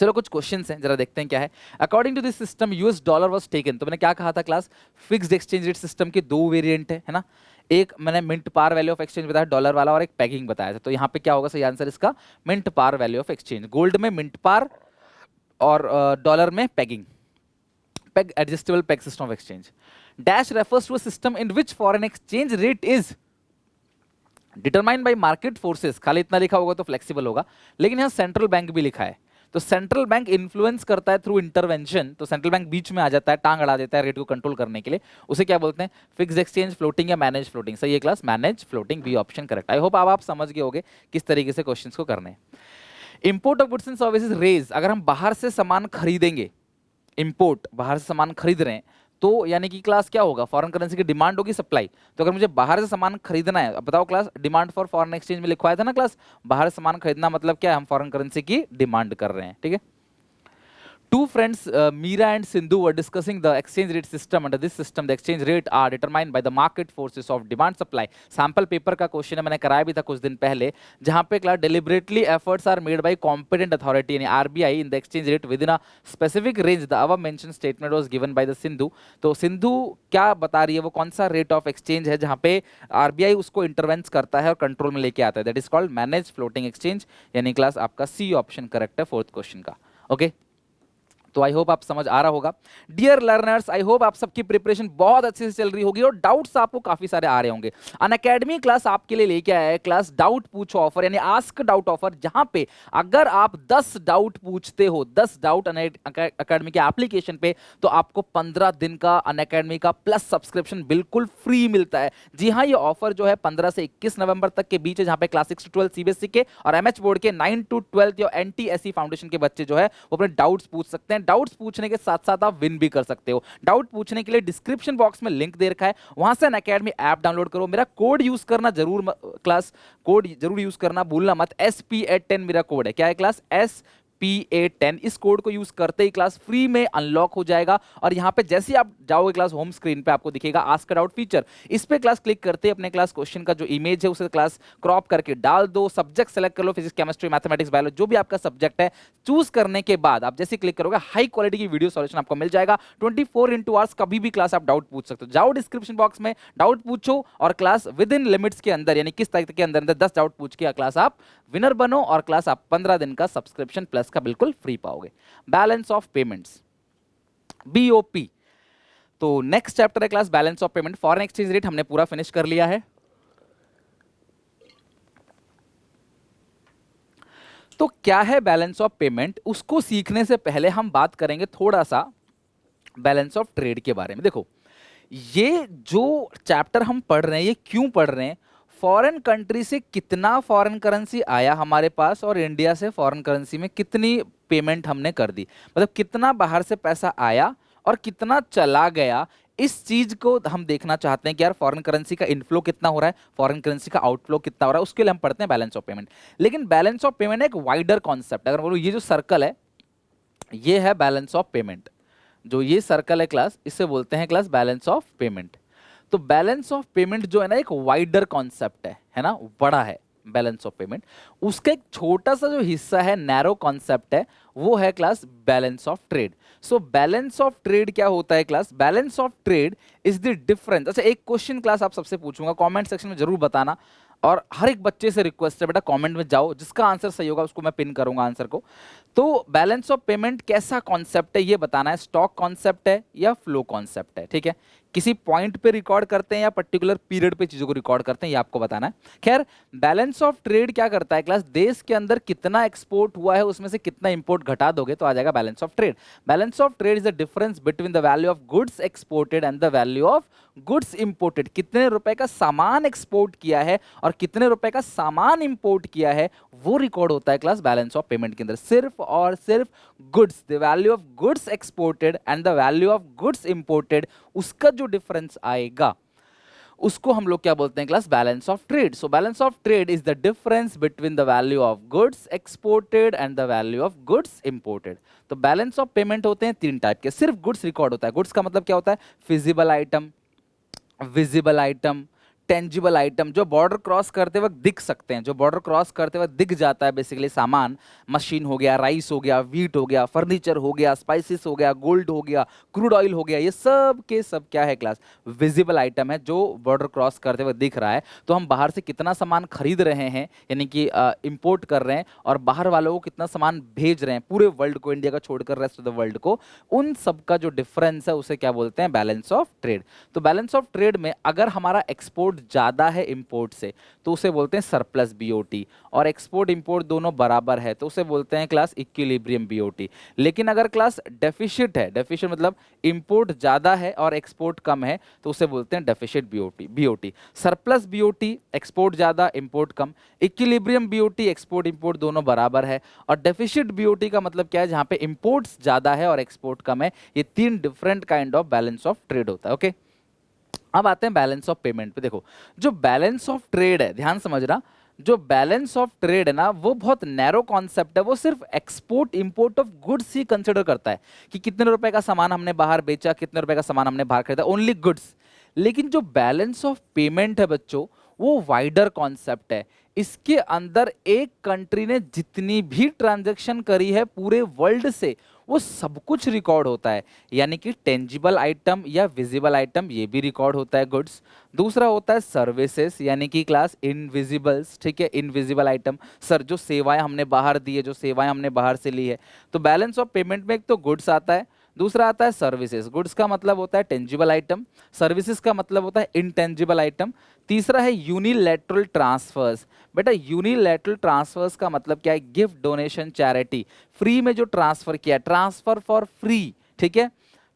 चलो कुछ क्वेश्चंस हैं, जरा देखते हैं क्या है। According to this system US dollar was taken, तो मैंने क्या कहा था class? Fixed exchange rate system के दो वेरिएंट है ना। एक मैंने mint par value of exchange बताया डॉलर वाला, और एक पेगिंग बताया था। तो यहाँ पे क्या होगा सही आंसर इसका? Mint par value of exchange. Gold में मिंट पार और डॉलर में pegging. Peg adjustable peg system of exchange. Dash refers to a system in which foreign exchange rate is determined by market forces. खाली इतना लिखा होगा तो flexible होगा, लेकिन यहाँ सेंट्रल बैंक भी लिखा है। तो सेंट्रल बैंक इन्फ्लुएंस करता है थ्रू इंटरवेंशन, तो सेंट्रल बैंक बीच में आ जाता है, टांग अड़ा देता है रेट को कंट्रोल करने के लिए। उसे क्या बोलते हैं? फिक्स्ड एक्सचेंज, फ्लोटिंग या मैनेज फ्लोटिंग। सही है class, manage floating, B option correct. I hope आप समझ गए होंगे किस तरीके से क्वेश्चंस को करने हैं। Import of goods and services raise, अगर हम बाहर से सामान खरीदेंगे, इंपोर्ट बाहर से सामान खरीद रहे हैं, तो यानी कि क्लास क्या होगा? फॉरेन करेंसी की डिमांड होगी, सप्लाई। तो अगर मुझे बाहर से सामान खरीदना है, अब बताओ class, demand for foreign exchange में लिखवाया था ना क्लास, बाहर से सामान खरीदना मतलब क्या है? हम फॉरेन करेंसी की डिमांड कर रहे हैं, ठीक है। Two friends, Meera and Sindhu, were discussing the exchange rate system. Under this system, the exchange rate are determined by the market forces of demand supply. Sample paper का question है, मैंने कराया भी था कुछ दिन पहले, जहां पे class deliberately efforts are made by competent authority यानी RBI in the exchange rate within a specific range. The above mentioned statement was given by the Sindhu. तो सिंधु क्या बता रही है? वो कौन सा रेट ऑफ एक्सचेंज है जहां पे RBI उसको इंटरवेंस करता है और कंट्रोल में लेके आता है? That is called manage floating exchange, यानी क्लास आपका सी ऑप्शन करेक्ट है फोर्थ क्वेश्चन का। ओके, तो आई होप आप समझ आ रहा होगा। डियर लर्नर्स, आई होप आप सबकी प्रिपरेशन बहुत अच्छे से चल रही होगी और डाउट्स आपको काफी सारे आ रहे होंगे। अनअकैडमी क्लास आपके लिए लेके आया है क्लास डाउट पूछो ऑफर, यानी आस्क डाउट ऑफर, जहां पे अगर आप 10 डाउट पूछते हो, 10 डाउट अनअकैडमी के एप्लीकेशन पे, तो आपको 15 दिन का अनअकैडमी का प्लस सब्सक्रिप्शन बिल्कुल फ्री मिलता है। जी हाँ, ये ऑफर जो है 15 से 21 नवंबर तक के बीच है, जहां पे क्लास 6 to 12 सीबीएसई के और एमएच बोर्ड के 9 to 12 या एनटीएसई फाउंडेशन के बच्चे जो है वो अपने डाउट्स पूछ सकते हैं। डाउट्स पूछने के साथ साथ आप विन भी कर सकते हो। डाउट पूछने के लिए डिस्क्रिप्शन बॉक्स में लिंक दे रखा है, वहां से अनअकैडमी ऐप डाउनलोड करो। मेरा कोड यूज करना जरूर, क्लास कोड जरूर यूज करना भूलना मत। SP810 मेरा कोड है। क्या है क्लास? SP810। इस कोड को यूज करते ही क्लास फ्री में अनलॉक हो जाएगा, और यहां पे जैसे ही आप जाओगे क्लास होम स्क्रीन पे आपको दिखेगा आस्क डाउट फीचर। इस पे क्लास क्लिक करते अपने क्लास क्वेश्चन का जो इमेज है उसे क्लास क्रॉप करके डाल दो, सब्जेक्ट सेलेक्ट कर लो, फिजिक्स केमिस्ट्री मैथमेटिक्स बायोलॉजी जो भी आपका सब्जेक्ट है। चूज करने के बाद आप जैसे क्लिक करोगे हाई क्वालिटी की वीडियो सॉल्यूशन आपको मिल जाएगा। 24x आवर्स कभी भी क्लास आप डाउट पूछ सकते हो। जाओ डिस्क्रिप्शन बॉक्स में डाउट पूछो और क्लास विद इन लिमिट्स के अंदर, यानी किस तारीख के अंदर 10 डाउट पूछ के क्लास आप विनर बनो, और क्लास आप 15 दिन का सब्सक्रिप्शन प्लस का बिल्कुल फ्री पाओगे। Balance of payments, BOP। तो नेक्स्ट चैप्टर है class balance of payment. Foreign exchange rate हमने पूरा फिनिश कर लिया है। तो क्या है बैलेंस ऑफ पेमेंट, उसको सीखने से पहले हम बात करेंगे थोड़ा सा बैलेंस ऑफ ट्रेड के बारे में। देखो, ये जो चैप्टर हम पढ़ रहे हैं ये क्यों पढ़ रहे हैं? फॉरेन कंट्री से कितना फॉरेन करेंसी आया हमारे पास, और इंडिया से फॉरेन करेंसी में कितनी पेमेंट हमने कर दी, मतलब कितना बाहर से पैसा आया और कितना चला गया। इस चीज को हम देखना चाहते हैं कि यार फॉरेन करेंसी का इनफ्लो कितना हो रहा है, फॉरेन करेंसी का आउटफ्लो कितना हो रहा है, उसके लिए हम पढ़ते हैं बैलेंस ऑफ पेमेंट। लेकिन बैलेंस ऑफ पेमेंट एक वाइडर कॉन्सेप्ट है। अगर बोलो ये जो सर्कल है ये है बैलेंस ऑफ पेमेंट, जो ये सर्कल है क्लास इसे बोलते हैं क्लास बैलेंस ऑफ पेमेंट। तो बैलेंस ऑफ पेमेंट जो है ना एक वाइडर कॉन्सेप्ट है ना, बड़ा है बैलेंस ऑफ पेमेंट। उसका एक छोटा सा जो हिस्सा है, नैरो कॉन्सेप्ट है, वो है class balance of trade. So balance of trade क्या होता है class? Balance of trade is the difference. अच्छा, एक क्वेश्चन क्लास आप सबसे पूछूंगा, कमेंट सेक्शन में जरूर बताना, और हर एक बच्चे से रिक्वेस्ट है बेटा कमेंट में जाओ, जिसका आंसर सही होगा उसको मैं पिन करूंगा आंसर को। तो बैलेंस ऑफ पेमेंट कैसा कॉन्सेप्ट है ये बताना है, स्टॉक कॉन्सेप्ट है या फ्लो कॉन्सेप्ट है, ठीक है? किसी पॉइंट पे रिकॉर्ड करते हैं या पर्टिकुलर पीरियड पे चीजों को रिकॉर्ड करते हैं, ये आपको बताना है। खैर, बैलेंस ऑफ ट्रेड क्या करता है क्लास, देश के अंदर कितना एक्सपोर्ट हुआ है उसमें से कितना इंपोर्ट घटा दोगे तो आ जाएगा balance of trade. Balance of trade is the difference between the value of goods exported and the value of goods imported. कितने रुपए का सामान एक्सपोर्ट किया है और कितने रुपए का सामान इंपोर्ट किया है वो रिकॉर्ड होता है क्लास बैलेंस ऑफ पेमेंट के अंदर। सिर्फ और सिर्फ goods, the value of goods exported and the value of goods imported, उसका जो डिफरेंस आएगा उसको हम लोग क्या बोलते हैं class, balance of trade. So balance of trade is the difference between the value of goods exported and the value of goods imported. तो बैलेंस ऑफ पेमेंट होते हैं तीन टाइप के, सिर्फ गुड्स रिकॉर्ड होता है। गुड्स का मतलब क्या होता है, feasible item, visible item, tangible item, जो बॉर्डर क्रॉस करते वक्त दिख सकते हैं, जो बॉर्डर क्रॉस करते वक्त दिख जाता है बेसिकली सामान, मशीन हो गया, राइस हो गया, वीट हो गया, फर्नीचर हो गया, स्पाइसेस हो गया, गोल्ड हो गया, क्रूड ऑयल हो गया, ये सब के सब क्या है क्लास, विजिबल आइटम है जो बॉर्डर क्रॉस करते वक्त दिख रहा है। तो हम बाहर से कितना सामान खरीद रहे हैं यानी कि इंपोर्ट कर रहे हैं और बाहर वालों को कितना सामान भेज रहे हैं, पूरे वर्ल्ड को, इंडिया का छोड़कर रेस्ट ऑफ द वर्ल्ड को, उन सब का जो डिफरेंस है उसे क्या बोलते हैं, बैलेंस ऑफ ट्रेड। तो बैलेंस ऑफ ट्रेड में अगर हमारा एक्सपोर्ट ज्यादा है इंपोर्ट से तो उसे बोलते हैं सरप्लस बीओटी, और एक्सपोर्ट इंपोर्ट दोनों बराबर है तो उसे बोलते हैं क्लास इक्विलिब्रियम बीओटी। लेकिन अगर क्लास डेफिशिट है, डेफिशिट मतलब इंपोर्ट ज्यादा है और एक्सपोर्ट कम है, तो उसे बोलते हैं deficit BOT. Surplus BOT export ज्यादा इंपोर्ट कम, इक्विलिब्रियम बीओटी एक्सपोर्ट इंपोर्ट दोनों बराबर है, और डेफिशिट बीओटी का मतलब क्या है, जहां पे इंपोर्ट्स ज्यादा है और एक्सपोर्ट कम है। ये तीन different kind of balance of trade होता है। ओके, अब आते हैं बैलेंस ऑफ पेमेंट पे। देखो, जो बैलेंस ऑफ ट्रेड है, ध्यान समझना, जो बैलेंस ऑफ ट्रेड है ना वो बहुत नैरो कॉन्सेप्ट है, वो सिर्फ export import of goods he consider करता है कि कितने रुपए का सामान हमने बाहर बेचा, कितने रुपए का सामान हमने बाहर खरीदा, ओनली गुड्स। लेकिन जो बैलेंस ऑफ पेमेंट है बच्चों, वो वाइडर कॉन्सेप्ट है। इसके अंदर एक कंट्री ने जितनी भी ट्रांजैक्शन करी है पूरे वर्ल्ड से, वो सब कुछ रिकॉर्ड होता है, यानी कि टेंजिबल आइटम या विजिबल आइटम ये भी रिकॉर्ड होता है, गुड्स। दूसरा होता है सर्विसेज, यानी कि क्लास इनविजिबल्स, ठीक है, इनविजिबल आइटम, सर जो सेवाएं हमने बाहर दी है, जो सेवाएं हमने बाहर से ली है। तो बैलेंस ऑफ पेमेंट में एक तो गुड्स आता है, दूसरा आता है सर्विसेज। गुड्स का मतलब होता है टेंजिबल आइटम, सर्विसेज का मतलब होता है इनटेंजिबल आइटम। तीसरा है यूनिलैटरल ट्रांसफर्स। बेटा यूनिलैटरल ट्रांसफर्स का मतलब क्या है, गिफ्ट, डोनेशन, चैरिटी, फ्री में जो ट्रांसफर किया, ट्रांसफर फॉर फ्री, ठीक है,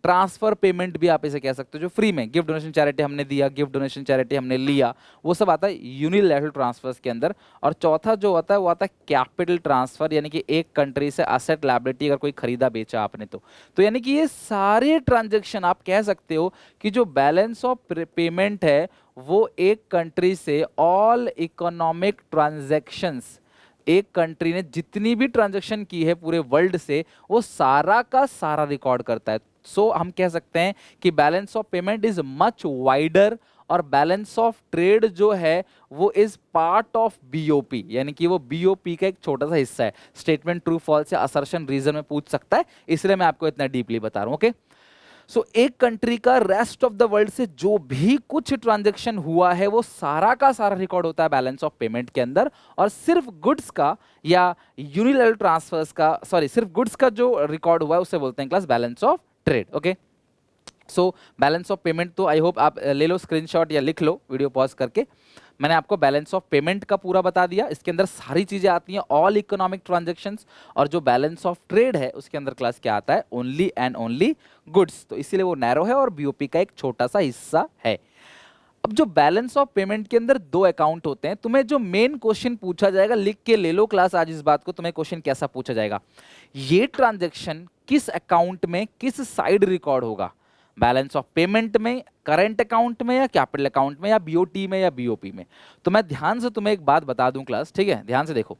ट्रांसफर पेमेंट भी आप इसे कह सकते हो, जो फ्री में गिफ्ट डोनेशन चैरिटी हमने दिया, गिफ्ट डोनेशन चैरिटी हमने लिया, वो सब आता है यूनिलैटरल ट्रांसफर्स के अंदर। और चौथा जो होता है वो आता है कैपिटल ट्रांसफर, यानी कि एक कंट्री से असेट लायबिलिटी अगर कोई खरीदा बेचा आपने तो यानी कि ये सारे ट्रांजेक्शन आप कह सकते हो कि जो बैलेंस ऑफ पेमेंट है वो एक कंट्री से ऑल इकोनॉमिक ट्रांजैक्शंस, एक कंट्री ने जितनी भी ट्रांजैक्शन की है पूरे वर्ल्ड से, वो सारा का सारा रिकॉर्ड करता है। सो हम कह सकते हैं कि balance of payment is much wider, और बैलेंस ऑफ ट्रेड जो है वो इज पार्ट ऑफ बीओपी, यानी कि वो बीओपी का एक छोटा सा हिस्सा है। स्टेटमेंट ट्रू फॉल्स या असर्शन रीजन में पूछ सकता है, इसलिए मैं आपको इतना डीपली बता रहा हूं। ओके, सो एक कंट्री का रेस्ट ऑफ द वर्ल्ड से जो भी कुछ ट्रांजैक्शन हुआ है वो सारा का सारा रिकॉर्ड होता है बैलेंस ऑफ पेमेंट के अंदर, और सिर्फ गुड्स का या यूनिलैटरल ट्रांसफर्स का, सॉरी, सिर्फ गुड्स का जो रिकॉर्ड हुआ है उसे बोलते हैं class balance of trade. Okay, so balance of payment तो आई होप आप ले लो स्क्रीनशॉट या लिख लो वीडियो पॉज करके। मैंने आपको बैलेंस ऑफ पेमेंट का पूरा बता दिया, इसके अंदर सारी चीजें आती हैं, ऑल इकोनॉमिक ट्रांजैक्शंस। और जो बैलेंस ऑफ ट्रेड है उसके अंदर क्लास क्या आता है, ओनली एंड ओनली गुड्स। तो इसीलिए वो नैरो है और बीओपी का एक छोटा सा हिस्सा है। अब जो बैलेंस ऑफ पेमेंट के अंदर दो अकाउंट होते हैं, तुम्हें जो मेन क्वेश्चन पूछा जाएगा, लिख के ले लो क्लास आज इस बात को, तुम्हें क्वेश्चन कैसा पूछा जाएगा, ये ट्रांजैक्शन किस अकाउंट में किस साइड रिकॉर्ड होगा, बैलेंस ऑफ पेमेंट में, करंट अकाउंट में, या कैपिटल अकाउंट में, या बीओटी में, या बीओपी में। तो मैं ध्यान से तुम्हें एक बात बता दूं क्लास, ठीक है, ध्यान से देखो।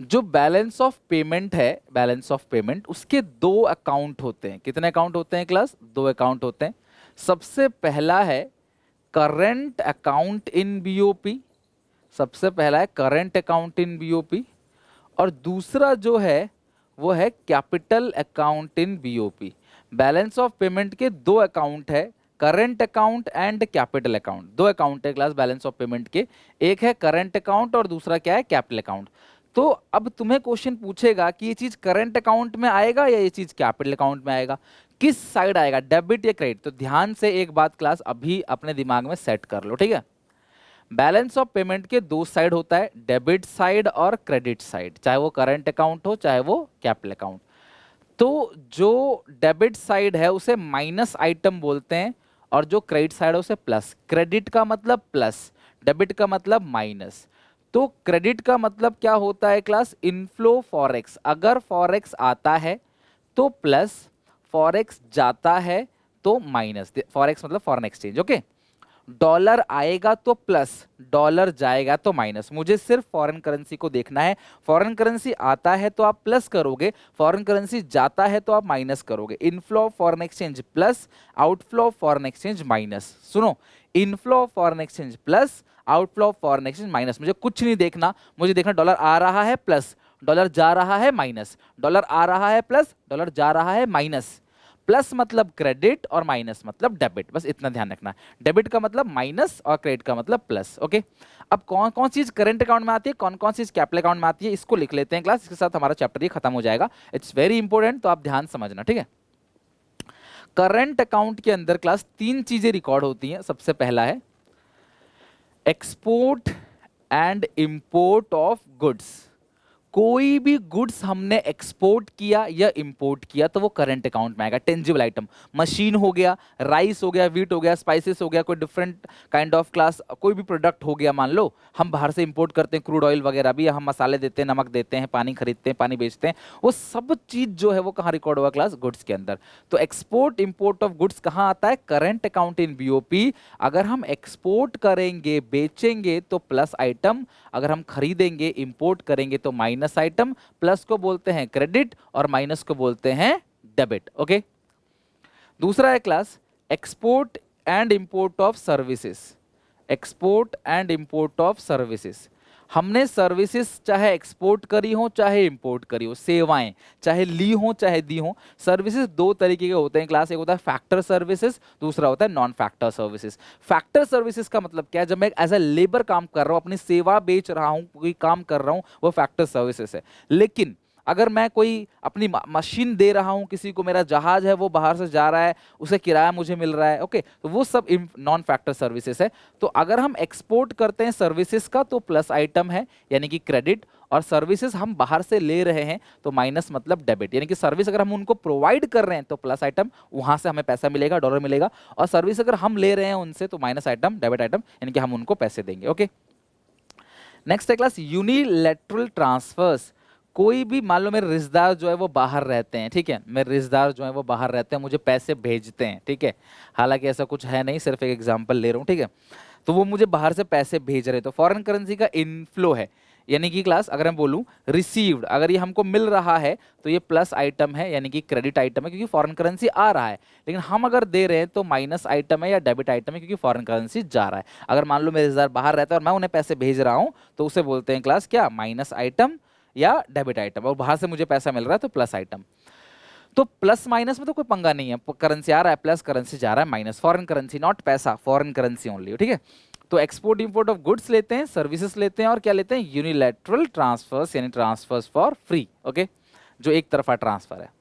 जो बैलेंस ऑफ पेमेंट है, बैलेंस ऑफ पेमेंट, उसके दो अकाउंट होते हैं। कितने अकाउंट होते हैं क्लास, दो अकाउंट होते हैं। सबसे पहला है करंट अकाउंट इन बीओपी, सबसे पहला है करंट अकाउंट इन बीओपी, और दूसरा जो है वो है capital account in BOP. Balance of payment के दो अकाउंट है, current account and capital account. दो अकाउंट है क्लास बैलेंस ऑफ पेमेंट के, एक है करंट अकाउंट और दूसरा क्या है, कैपिटल अकाउंट। तो अब तुम्हें क्वेश्चन पूछेगा कि ये चीज करंट अकाउंट में आएगा या ये चीज कैपिटल अकाउंट में आएगा। किस साइड आएगा, डेबिट या क्रेडिट? तो ध्यान से एक बात क्लास अभी अपने दिमाग में सेट कर लो, ठीक है। बैलेंस ऑफ पेमेंट के दो साइड होता है, डेबिट साइड और क्रेडिट साइड, चाहे वो करंट अकाउंट हो चाहे वो कैपिटल अकाउंट। तो जो डेबिट साइड है उसे माइनस आइटम बोलते हैं और जो क्रेडिट साइड है उसे प्लस। क्रेडिट का मतलब प्लस, डेबिट का मतलब माइनस। तो क्रेडिट का मतलब क्या होता है क्लास, इनफ्लो फॉरेक्स, अगर फॉरेक्स आता है तो प्लस, फॉरेक्स जाता है तो माइनस। फॉरेक्स मतलब फॉरेन एक्सचेंज, ओके। डॉलर आएगा तो प्लस, डॉलर जाएगा तो माइनस। मुझे सिर्फ फॉरेन करेंसी को देखना है। फॉरेन करेंसी आता है तो आप प्लस करोगे, फॉरेन करेंसी जाता है तो आप माइनस करोगे। Inflow of foreign exchange plus, outflow of foreign exchange minus. सुनो, inflow of foreign exchange plus, outflow of foreign exchange minus. मुझे कुछ नहीं देखना, मुझे देखना डॉलर आ रहा है प्लस, डॉलर जा रहा है माइनस, डॉलर आ रहा है प्लस, डॉलर जा रहा है माइनस। प्लस मतलब क्रेडिट और माइनस मतलब डेबिट, बस इतना ध्यान रखना है। डेबिट का मतलब माइनस और क्रेडिट का मतलब प्लस, ओके। अब कौन कौन चीज करंट अकाउंट में आती है, कौन कौन चीज कैपिटल अकाउंट में आती है, इसको लिख लेते हैं क्लास। इसके साथ हमारा चैप्टर ये खत्म हो जाएगा। इट्स वेरी इंपॉर्टेंट, तो आप ध्यान समझना, ठीक है। करंट अकाउंट के अंदर क्लास तीन चीजें रिकॉर्ड होती हैं। सबसे पहला है export and import of goods. कोई भी गुड्स हमने एक्सपोर्ट किया या इंपोर्ट किया तो वो करंट अकाउंट में आएगा। टेंजिबल आइटम, मशीन हो गया, राइस हो गया, वीट हो गया, स्पाइसेस हो गया, कोई डिफरेंट काइंड ऑफ क्लास कोई भी प्रोडक्ट हो गया। मान लो हम बाहर से इंपोर्ट करते हैं, क्रूड ऑयल वगैरह भी, हम मसाले देते हैं, नमक देते हैं, पानी खरीदते हैं, पानी बेचते हैं, वो सब चीज जो है वो कहाँ रिकॉर्ड हुआ क्लास, गुड्स के अंदर। तो एक्सपोर्ट इंपोर्ट ऑफ गुड्स कहाँ आता है, करंट अकाउंट इन बीओपी। अगर हम एक्सपोर्ट करेंगे बेचेंगे तो प्लस आइटम, अगर हम खरीदेंगे इंपोर्ट करेंगे तो माइनस आइटम। प्लस को बोलते हैं क्रेडिट और माइनस को बोलते हैं डेबिट, ओके। दूसरा है class export and import of services. Export and import of services, हमने सर्विसेज चाहे एक्सपोर्ट करी हो चाहे इंपोर्ट करी हो, सेवाएं चाहे ली हो चाहे दी हो। सर्विसेज दो तरीके के होते हैं क्लास, एक होता है फैक्टर सर्विसेज, दूसरा होता है non factor services. Factor services का मतलब क्या है, जब मैं एज ए लेबर काम कर रहा हूं, अपनी सेवा बेच रहा हूं, कोई काम कर रहा हूं, वो फैक्टर सर्विसेज है। लेकिन अगर मैं कोई अपनी मशीन दे रहा हूं किसी को, मेरा जहाज है वो बाहर से जा रहा है, उसे किराया मुझे मिल रहा है, ओके, तो वो सब नॉन फैक्टर सर्विसेज है। तो अगर हम एक्सपोर्ट करते हैं सर्विसेज का तो प्लस आइटम है यानी कि क्रेडिट, और सर्विसेज हम बाहर से ले रहे हैं तो माइनस मतलब डेबिट। यानी कि सर्विस अगर हम उनको प्रोवाइड कर रहे हैं तो प्लस आइटम, वहां से हमें पैसा मिलेगा, डॉलर मिलेगा, और सर्विस अगर हम ले रहे हैं उनसे तो माइनस आइटम, डेबिट आइटम, यानी कि हम उनको पैसे देंगे, ओके। नेक्स्ट है क्लास यूनिलैटरल ट्रांसफर्स। कोई भी, मान लो मेरे रिश्तेदार जो है वो बाहर रहते हैं, ठीक है, मेरे रिश्तेदार जो है वो बाहर रहते हैं, मुझे पैसे भेजते हैं, ठीक है, हालांकि ऐसा कुछ है नहीं, सिर्फ एक एग्जांपल ले रहा हूँ, ठीक है। तो वो मुझे बाहर से पैसे भेज रहे हैं, तो फॉरेन करेंसी का इनफ्लो है। यानी कि क्लास अगर मैं बोलूं रिसीव्ड, अगर ये हमको मिल रहा है तो ये प्लस आइटम है यानी कि क्रेडिट आइटम है, क्योंकि फॉरेन करेंसी आ रहा है। लेकिन हम अगर दे रहे हैं तो माइनस आइटम है या डेबिट आइटम है, क्योंकि फॉरेन करेंसी जा रहा है। अगर मान लो मेरे रिश्तेदार बाहर रहता है और मैं उन्हें पैसे भेज रहा हूं तो उसे बोलते हैं क्लास क्या, माइनस आइटम या डेबिट आइटम, और बाहर से मुझे पैसा मिल रहा है तो प्लस आइटम। तो प्लस माइनस में तो कोई पंगा नहीं है, करेंसी आ रहा है प्लस, करेंसी जा रहा है माइनस, फॉरेन करेंसी नॉट पैसा, फॉरेन करेंसी ओनली, ठीक है। तो एक्सपोर्ट इंपोर्ट ऑफ गुड्स लेते हैं, सर्विसेज लेते हैं, और क्या लेते हैं, यूनिलैटरल ट्रांसफर्स यानी ट्रांसफर्स फॉर फ्री, ओके, जो एक तरफा ट्रांसफर है।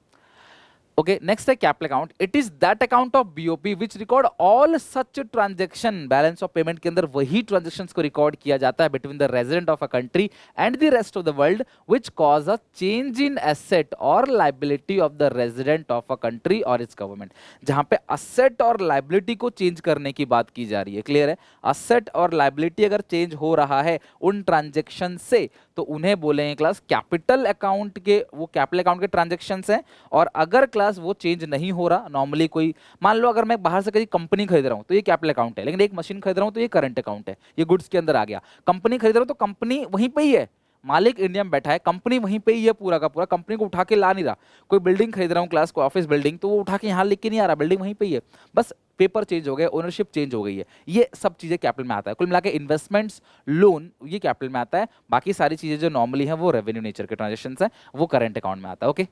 ओके, नेक्स्ट है capital account. It is that account of BOP which record all such transaction. Balance of payment के अंदर वही ट्रांजैक्शंस को रिकॉर्ड किया जाता है between the resident of a country and the rest of the world which cause a change in asset और liability of the resident of a country और it's government. जहां पे असेट और लाइबिलिटी को चेंज करने की बात की जा रही है, क्लियर है। असेट और लाइबिलिटी अगर चेंज हो रहा है उन ट्रांजेक्शन से तो उन्हें बोलेंगे क्लास कैपिटल अकाउंट के, वो कैपिटल अकाउंट के ट्रांजेक्शंस हैं। और अगर क्लास वो चेंज नहीं हो रहा, नॉर्मली कोई, मान लो अगर मैं बाहर से कहीं कंपनी खरीद रहा हूं तो ये कैपिटल अकाउंट है, लेकिन एक मशीन खरीद रहा हूं तो ये करंट अकाउंट है, ये गुड्स के अंदर आ गया। कंपनी खरीद रहा हूं तो कंपनी वहीं पे ही है, मालिक इंडिया में बैठा है, कंपनी वहीं पे ही है पूरा का पूरा, कंपनी को उठा के ला नहीं रहा। कोई बिल्डिंग खरीद रहा हूँ क्लास को, ऑफिस बिल्डिंग, तो वो उठा के यहाँ लिख के नहीं आ रहा, बिल्डिंग वहीं पे ही है, बस पेपर चेंज हो गया, ओनरशिप चेंज हो गई है। ये सब चीजें कैपिटल में आता है। कुल मिला के इन्वेस्टमेंट्स, लोन, ये कैपिटल में आता है। बाकी सारी चीजें जो नॉर्मली है वो रेवेन्यू नेचर के ट्रांजेक्शंस हैं, वो करंट अकाउंट में आता है, ओके।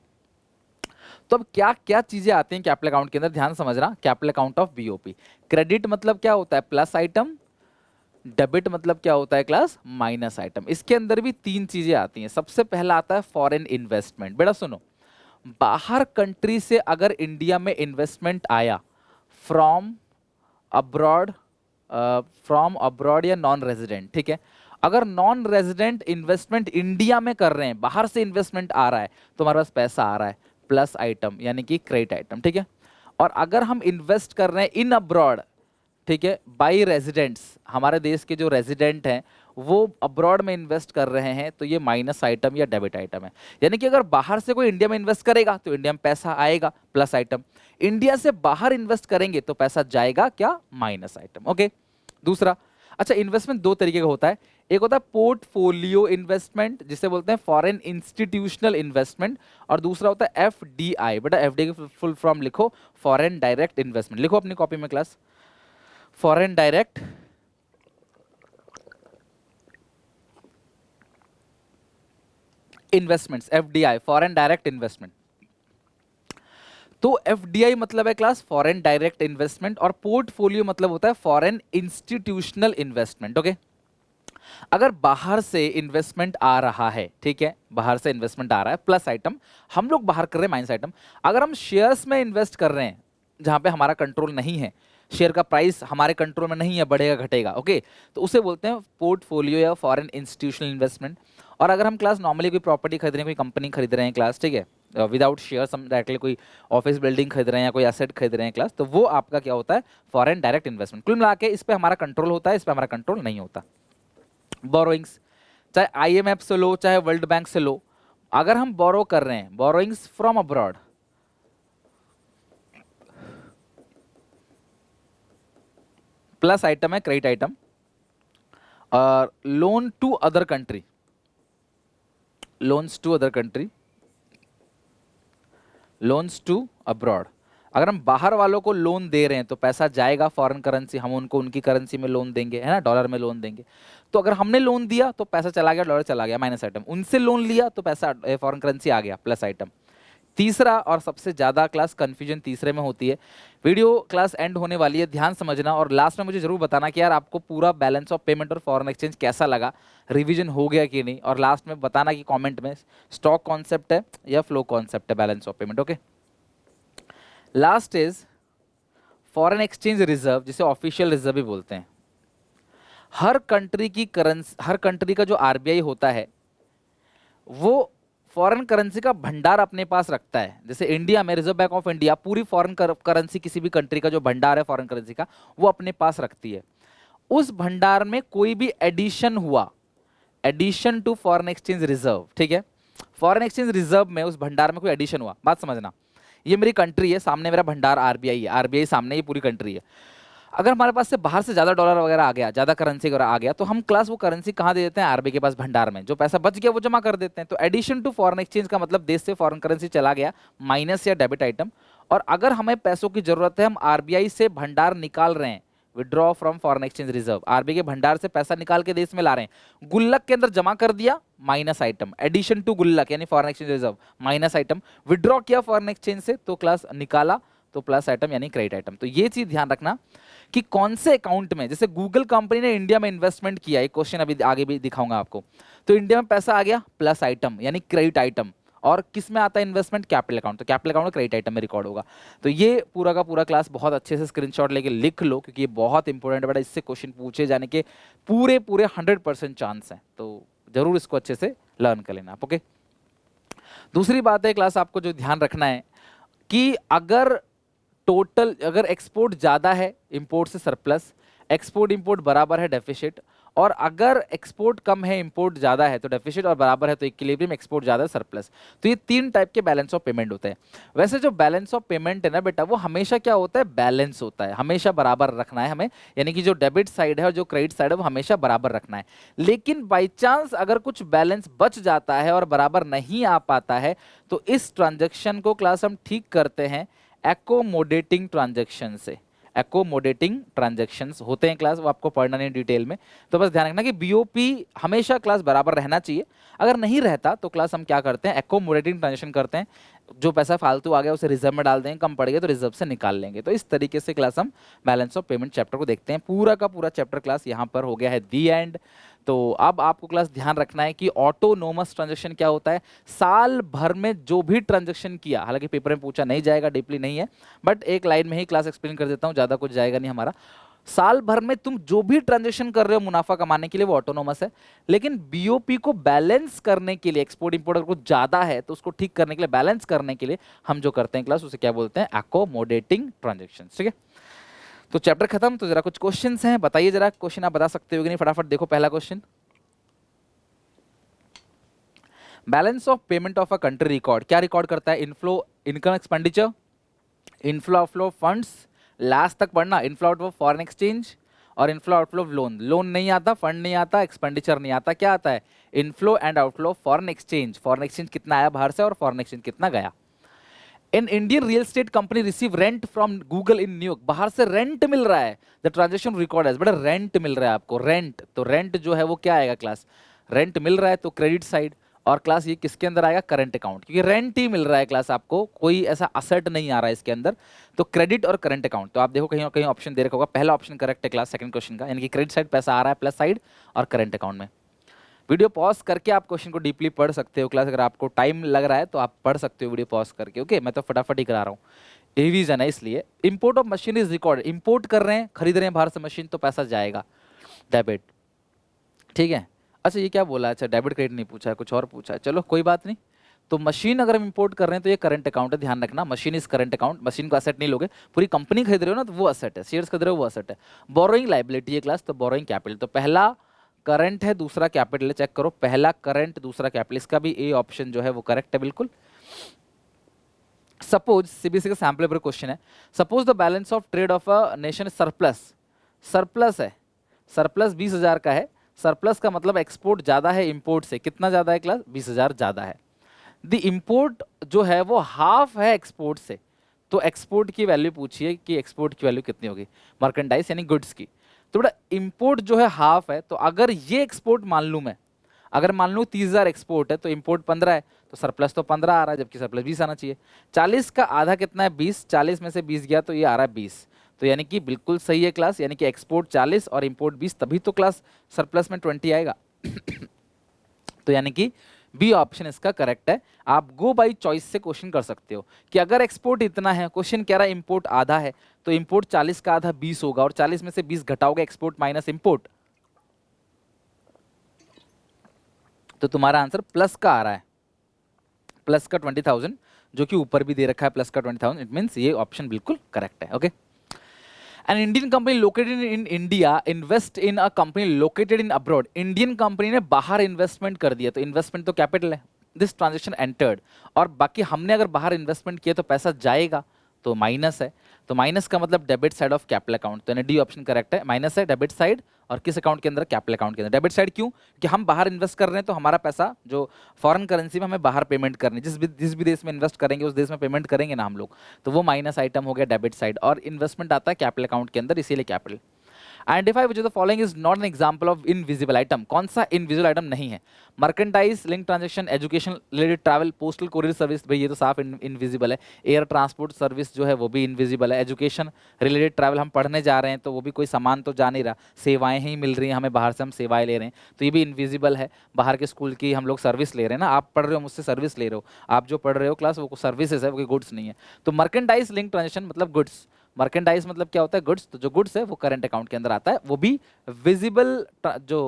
तो अब क्या क्या चीजें आती हैं कैपिटल अकाउंट के अंदर, ध्यान समझना। Capital account of BOP, credit मतलब क्या होता है, प्लस आइटम, डेबिट मतलब क्या होता है क्लास, माइनस आइटम। इसके अंदर भी तीन चीजें आती हैं। सबसे पहला आता है फॉरेन इन्वेस्टमेंट। बेटा सुनो, बाहर कंट्री से अगर इंडिया में इन्वेस्टमेंट आया फ्रॉम अब्रॉड, या नॉन रेजिडेंट, ठीक है, अगर नॉन रेजिडेंट इन्वेस्टमेंट इंडिया में कर रहे हैं, बाहर से इन्वेस्टमेंट आ रहा है, तो हमारे पास पैसा आ रहा है, प्लस आइटम यानी कि क्रेडिट आइटम, ठीक है। और अगर हम इन्वेस्ट कर रहे हैं इन अब्रॉड, ठीक है, बाई रेजिडेंट्स, हमारे देश के जो रेजिडेंट हैं वो अब्रॉड में इन्वेस्ट कर रहे हैं, तो ये माइनस आइटम या डेबिट आइटम है। यानी कि अगर बाहर से कोई इंडिया में इन्वेस्ट करेगा तो इंडिया में पैसा आएगा, प्लस आइटम। इंडिया से बाहर इन्वेस्ट करेंगे तो पैसा जाएगा क्या, माइनस आइटम। ओके, दूसरा, अच्छा इन्वेस्टमेंट दो तरीके का होता है, एक होता है पोर्टफोलियो इन्वेस्टमेंट जिसे बोलते हैं फॉरेन इंस्टीट्यूशनल इन्वेस्टमेंट, और दूसरा होता है एफडीआई। बेटा एफडीआई की फुल फॉर्म लिखो, फॉरेन डायरेक्ट इन्वेस्टमेंट, लिखो अपनी कॉपी में class, foreign direct investments, FDI, foreign direct investment. तो एफडीआई मतलब है क्लास फॉरेन डायरेक्ट इन्वेस्टमेंट, और पोर्टफोलियो मतलब होता है फॉरेन इंस्टीट्यूशनल इन्वेस्टमेंट। ओके, अगर बाहर से इन्वेस्टमेंट आ रहा है, ठीक है, बाहर से इन्वेस्टमेंट आ रहा है, प्लस आइटम, हम लोग बाहर कर रहे हैं, माइनस आइटम। अगर हम शेयर्स में इन्वेस्ट कर रहे हैं जहां पे हमारा कंट्रोल नहीं है, शेयर का प्राइस हमारे कंट्रोल में नहीं है, बढ़ेगा घटेगा, ओके, तो उसे बोलते हैं पोर्टफोलियो या फॉरेन इंस्टीट्यूशनल इन्वेस्टमेंट। और अगर हम क्लास नॉर्मली कोई प्रॉपर्टी खरीद रहे हैं, कोई कंपनी खरीद रहे हैं क्लास, ठीक है, विदाउट शेयर्स, हम डायरेक्टली कोई ऑफिस बिल्डिंग खरीद रहे हैं या कोई एसेट खरीद रहे हैं क्लास, तो वो आपका क्या होता है, फॉरेन डायरेक्ट इन्वेस्टमेंट। कुल मिला के इस पे हमारा कंट्रोल होता है, इस पे हमारा कंट्रोल नहीं होता। बोरोइंग्स, चाहे आईएमएफ से लो चाहे वर्ल्ड बैंक से लो, अगर हम बोरो कर रहे हैं, borrowings from abroad, plus item है क्रेडिट आइटम, और loan to other country, loans to other country, loans to abroad, अगर हम बाहर वालों को लोन दे रहे हैं तो पैसा जाएगा फॉरेन करेंसी, हम उनको उनकी करेंसी में लोन देंगे, है ना, डॉलर में लोन देंगे। तो अगर हमने लोन दिया तो पैसा चला गया, डॉलर चला गया, माइनस आइटम। उनसे लोन लिया तो पैसा फॉरेन करेंसी आ गया, प्लस आइटम। तीसरा और सबसे ज्यादा क्लास कंफ्यूजन तीसरे में होती है। वीडियो क्लास एंड होने वाली है, ध्यान समझना, और लास्ट में मुझे जरूर बताना कि यार आपको पूरा बैलेंस ऑफ पेमेंट और फॉरेन एक्सचेंज कैसा लगा, रिवीजन हो गया कि नहीं, और लास्ट में बताना कि कमेंट में स्टॉक कॉन्सेप्ट है या फ्लो कॉन्सेप्ट है balance of payment. Okay, last is foreign exchange reserve, जिसे ऑफिशियल रिजर्व भी बोलते हैं। हर कंट्री की करेंसी, हर कंट्री का जो आरबीआई होता है वो फॉरेन करेंसी का भंडार अपने पास रखता है। जैसे इंडिया में रिजर्व बैंक ऑफ इंडिया पूरी फॉरेन करेंसी, किसी भी कंट्री का जो भंडार है फॉरेन करेंसी का, वो अपने पास रखती है। उस भंडार में कोई भी एडिशन हुआ, addition to foreign exchange reserve, ठीक है, फॉरेन एक्सचेंज रिजर्व में उस भंडार में कोई एडिशन हुआ, बात समझना, ये मेरी कंट्री है, सामने मेरा भंडार आरबीआई है, आरबीआई सामने, ये पूरी कंट्री है। अगर हमारे पास से बाहर से ज्यादा डॉलर वगैरह आ गया, ज्यादा करेंसी वगैरह आ गया, तो हम क्लास वो करेंसी कहाँ दे देते हैं, आरबीआई के पास भंडार में, जो पैसा बच गया वो जमा कर देते हैं। तो एडिशन टू फॉरेन एक्सचेंज का मतलब देश से फॉरेन करेंसी चला गया, माइनस या डेबिट आइटम। और अगर हमें पैसों की जरूरत है, हम आरबीआई से भंडार निकाल रहे हैं, withdraw from foreign exchange reserve, RBI के भंडार से पैसा निकाल के देश में ला रहे हैं, गुल्लक के अंदर जमा कर दिया, माइनस आइटम। एडिशन टू गुल्लक यानी foreign exchange reserve, minus item. Withdraw किया फॉरेन एक्सचेंज से तो क्लास निकाला, तो प्लस आइटम यानी क्रेडिट आइटम। तो ये चीज ध्यान रखना कि कौन से अकाउंट में, जैसे गूगल कंपनी ने इंडिया में इन्वेस्टमेंट किया, एक क्वेश्चन अभी आगे भी दिखाऊंगा आपको, तो इंडिया में पैसा आ गया, प्लस आइटम यानी क्रेडिट आइटम। और किस में आता है इन्वेस्टमेंट, कैपिटल अकाउंट, तो कैपिटल अकाउंट क्रेडिट आइटम में रिकॉर्ड होगा। तो ये पूरा का पूरा क्लास बहुत अच्छे से स्क्रीनशॉट लेके लिख लो, क्योंकि ये बहुत इंपॉर्टेंट है बेटा, इससे क्वेश्चन पूछे जाने के पूरे पूरे 100% चांस है, तो जरूर इसको अच्छे से लर्न कर लेना आप। ओके, दूसरी बात है क्लास आपको जो ध्यान रखना है कि अगर टोटल, अगर एक्सपोर्ट ज़्यादा है, इंपोर्ट से सरप्लस, एक्सपोर्ट इंपोर्ट बराबर है डेफिसिट, और अगर एक्सपोर्ट कम है इंपोर्ट ज़्यादा है तो डेफिसिट, और बराबर है तो इक्विलिब्रियम, एक्सपोर्ट ज़्यादा है सरप्लस। तो ये तीन टाइप के बैलेंस ऑफ पेमेंट होते हैं। वैसे जो बैलेंस ऑफ पेमेंट है ना बेटा, वो हमेशा क्या होता है, बैलेंस होता है, हमेशा बराबर रखना है हमें, यानी कि जो डेबिट साइड है और जो क्रेडिट साइड है वो हमेशा बराबर रखना है। लेकिन बाई चांस अगर कुछ बैलेंस बच जाता है और बराबर नहीं आ पाता है, तो इस ट्रांजेक्शन को क्लास हम ठीक करते हैं एकोमोडेटिंग ट्रांजैक्शन से। एकोमोडेटिंग ट्रांजैक्शंस होते हैं क्लास, वो आपको पढ़ना नहीं डिटेल में, तो बस ध्यान रखना कि बीओपी हमेशा क्लास बराबर रहना चाहिए। अगर नहीं रहता तो क्लास हम क्या करते हैं, एकोमोडेटिंग ट्रांजैक्शन करते हैं, जो पैसा फालतू आ गया उसे रिजर्व में डाल देंगे, कम पड़ गया तो रिजर्व से निकाल लेंगे। तो इस तरीके से क्लास हम बैलेंस ऑफ पेमेंट चैप्टर को देखते हैं। पूरा का पूरा चैप्टर क्लास यहाँ पर हो गया है दी एंड। तो अब आपको क्लास ध्यान रखना है कि ऑटोनोमस ट्रांजैक्शन क्या होता है। साल भर में जो भी ट्रांजैक्शन किया, हालांकि पेपर में पूछा नहीं जाएगा, डीपली नहीं है, बट एक लाइन में ही क्लास एक्सप्लेन कर देता हूं, ज्यादा कुछ जाएगा नहीं हमारा। साल भर में तुम जो भी ट्रांजैक्शन कर रहे हो मुनाफा कमाने के लिए, वो ऑटोनोमस है। लेकिन बीओपी को बैलेंस करने के लिए, एक्सपोर्ट इंपोर्ट अगर कुछ ज्यादा है तो उसको ठीक करने के लिए, बैलेंस करने के लिए हम जो करते हैं क्लास, उसे क्या बोलते हैं, एकोमोडेटिंग ट्रांजैक्शन। ठीक है, तो चैप्टर खत्म। तो जरा कुछ क्वेश्चंस हैं, बताइए जरा, क्वेश्चन आप बता सकते हो कि नहीं, फटाफट देखो पहला question. Balance of payment of a country record, क्या रिकॉर्ड करता है, inflow, income, expenditure, inflow outflow of funds, last तक पढ़ना, इनफ्लो आउटफ्लो फॉरेन एक्सचेंज और inflow outflow of loan. Loan नहीं आता, फंड नहीं आता, एक्सपेंडिचर नहीं आता, क्या आता है, inflow and outflow of foreign exchange. Foreign exchange कितना आया बाहर से और फॉरेन एक्सचेंज कितना गया। In Indian real estate company receive rent from Google in New York, बाहर से रेंट मिल रहा है, द ट्रांजेक्शन रिकॉर्ड है, बड़ा रेंट मिल रहा है आपको, रेंट। तो रेंट जो है वो क्या आएगा क्लास, रेंट मिल रहा है तो क्रेडिट साइड, और क्लास ये किसके अंदर आएगा, करंट अकाउंट, क्योंकि रेंट ही मिल रहा है क्लास आपको, कोई ऐसा असेट नहीं आ रहा है इसके अंदर, तो क्रेडिट और करंट अकाउंट। तो आप देखो कहीं कहीं ऑप्शन दे रखा होगा, पहला ऑप्शन करेक्ट है क्लास सेकंड क्वेश्चन का, यानी कि क्रेडिट साइड पैसा आ रहा है प्लस साइड और करंट अकाउंट में। वीडियो पॉज करके आप क्वेश्चन को डीपली पढ़ सकते हो क्लास, अगर आपको टाइम लग रहा है तो आप पढ़ सकते हो वीडियो पॉज करके। ओके, मैं तो फटाफट ही करा रहा हूँ, रिवीजन है इसलिए। Import of machine is record, import कर रहे हैं, खरीद रहे हैं बाहर से मशीन, तो पैसा जाएगा, डेबिट। ठीक है, अच्छा ये क्या बोला, अच्छा डेबिट क्रेडिट नहीं पूछा है, कुछ और पूछा है, चलो कोई बात नहीं। तो मशीन अगर हम इंपोर्ट कर रहे हैं तो ये करंट अकाउंट है, ध्यान रखना, machine is current account, machine को असेट नहीं लोगे, पूरी कंपनी खरीद रहे हो ना तो वो असेट है, शेयर्स खरीद रहे हो वो असेट है। बोरोइंग लाइबिलिटी है क्लास, तो बोरोइंग कैपिटल, तो पहला करंट है दूसरा कैपिटल है, चेक करो, पहला करंट दूसरा कैपिटल, इसका भी ए ऑप्शन जो है वो करेक्ट है बिल्कुल। सपोज सीबीएसई का सैम्पल पेपर क्वेश्चन है, suppose the balance of trade of a nation surplus, surplus है, सरप्लस 20,000 का है, सरप्लस का मतलब एक्सपोर्ट ज्यादा है इंपोर्ट से, कितना ज्यादा है क्लास, 20,000 ज्यादा है। द इंपोर्ट जो है वो हाफ है एक्सपोर्ट से, तो एक्सपोर्ट की वैल्यू पूछिए कि एक्सपोर्ट की वैल्यू कितनी होगी, मर्केंडाइज यानी गुड्स की। तो बेटा इंपोर्ट जो है हाफ है, तो अगर ये एक्सपोर्ट मान लूं मैं, अगर मान लूं 30,000 एक्सपोर्ट है तो इंपोर्ट 15 है, तो सरप्लस तो 15 आ रहा है, जबकि सरप्लस 20 आना चाहिए। 40 का आधा कितना है, 20, 40 में से 20 गया तो ये आ रहा है 20, तो यानी कि बिल्कुल सही है क्लास, यानी कि एक्सपोर्ट 40 और इंपोर्ट 20, तभी तो क्लास सरप्लस में 20 आएगा। तो यानी कि बी ऑप्शन इसका करेक्ट है। आप गो बाई चॉइस से क्वेश्चन कर सकते हो कि अगर एक्सपोर्ट इतना है, क्वेश्चन कह रहा है इंपोर्ट आधा है, तो इंपोर्ट 40 का आधा 20 होगा, और 40 में से 20 घटाओगे, एक्सपोर्ट माइनस इंपोर्ट, तो तुम्हारा आंसर प्लस का आ रहा है, प्लस का 20,000, जो कि ऊपर भी दे रखा है प्लस का 20,000, इट मीन्स ये ऑप्शन बिल्कुल करेक्ट है। Okay, an Indian company located in India invest in a company located in abroad, Indian company ने बाहर इन्वेस्टमेंट कर दिया, तो इन्वेस्टमेंट तो कैपिटल है, दिस ट्रांजेक्शन एंटर्ड, और बाकी हमने अगर बाहर इन्वेस्टमेंट किया तो पैसा जाएगा, तो माइनस है, तो माइनस का मतलब debit side of capital account, तो डी ऑप्शन करेक्ट है, माइनस है डेबिट साइड, और किस अकाउंट के अंदर, कैपिटल अकाउंट के अंदर। डेबिट साइड क्यों, कि हम बाहर इन्वेस्ट कर रहे हैं, तो हमारा पैसा जो फॉरेन करेंसी में हमें बाहर पेमेंट करनी, जिस भी देश में इन्वेस्ट करेंगे उस देश में पेमेंट करेंगे ना हम लोग, तो वो माइनस आइटम हो गया डेबिट साइड, और इन्वेस्टमेंट आता है कैपिटल अकाउंट के अंदर, इसीलिए capital. Identify which of the following is not an example of invisible item, कौन सा इनविजिबल आइटम नहीं है, merchandise, link transaction, education related travel, postal courier service, भाई ये तो साफ इनविजिबल है, एयर ट्रांसपोर्ट सर्विस जो है वो भी इनविजिबल है, एजुकेशन रिलेटेड ट्रैवल, हम पढ़ने जा रहे हैं तो वो भी कोई सामान तो जा नहीं रहा, सेवाएं ही मिल रही हैं हमें बाहर से, हम सेवाएं ले रहे हैं, तो ये भी इनविजिबल है। बाहर के स्कूल की हम लोग सर्विस ले रहे हैं ना, आप पढ़ रहे हो मुझसे सर्विस ले रहे हो, आप जो पढ़ रहे हो क्लास वो सर्विसेज है, वो कोई गुड्स नहीं है। तो मर्केंटाइज लिंक ट्रांजेक्शन मतलब गुड्स, मर्केंडाइज मतलब क्या होता है, गुड्स, तो जो गुड्स है वो करंट अकाउंट के अंदर आता है, वो भी विजिबल जो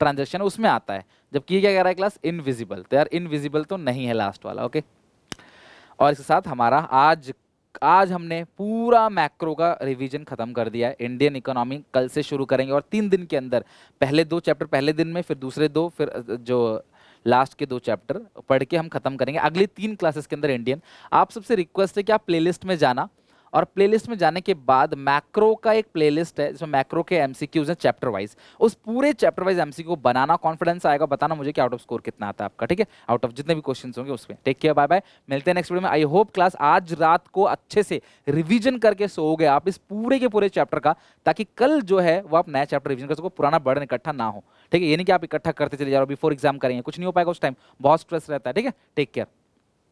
ट्रांजैक्शन है उसमें आता है, जबकि ये क्या कह रहा है क्लास, इनविजिबल, तो यार इनविजिबल तो नहीं है लास्ट वाला। ओके, और इसके साथ हमारा आज हमने पूरा मैक्रो का रिवीजन खत्म कर दिया है। इंडियन इकोनॉमी कल से शुरू करेंगे, और 3 दिन के अंदर पहले 2 चैप्टर पहले दिन में, फिर दूसरे 2, फिर जो लास्ट के 2 चैप्टर पढ़ के हम खत्म करेंगे अगली 3 क्लासेस के अंदर इंडियन। आप सबसे रिक्वेस्ट है कि आप प्लेलिस्ट में जाना, और प्लेलिस्ट में जाने के बाद मैक्रो का एक प्लेलिस्ट है जिसमें मैक्रो के एमसीक्यूज हैं चैप्टर वाइज, उस पूरे चैप्टर वाइज एमसीक्यू बनाना, कॉन्फिडेंस आएगा, बताना मुझे कि आउट ऑफ स्कोर कितना आता है आपका, ठीक है, आउट ऑफ जितने भी क्वेश्चंस होंगे उसमें। टेक केयर, बाय बाय, मिलते हैं नेक्स्ट वीडियो में। आई होप क्लास आज रात को अच्छे से रिवीजन करके सोओगे आप इस पूरे के पूरे चैप्टर का, ताकि कल जो है वो आप नया चैप्टर रिवीजन कर सको, पुराना बर्डन इकट्ठा ना हो, ठीक है, ये नहीं कि आप इकट्ठा करते चले जाओ, बिफोर एग्जाम करेंगे, कुछ नहीं हो पाएगा उस टाइम, बहुत स्ट्रेस रहता है, ठीक है। Take care.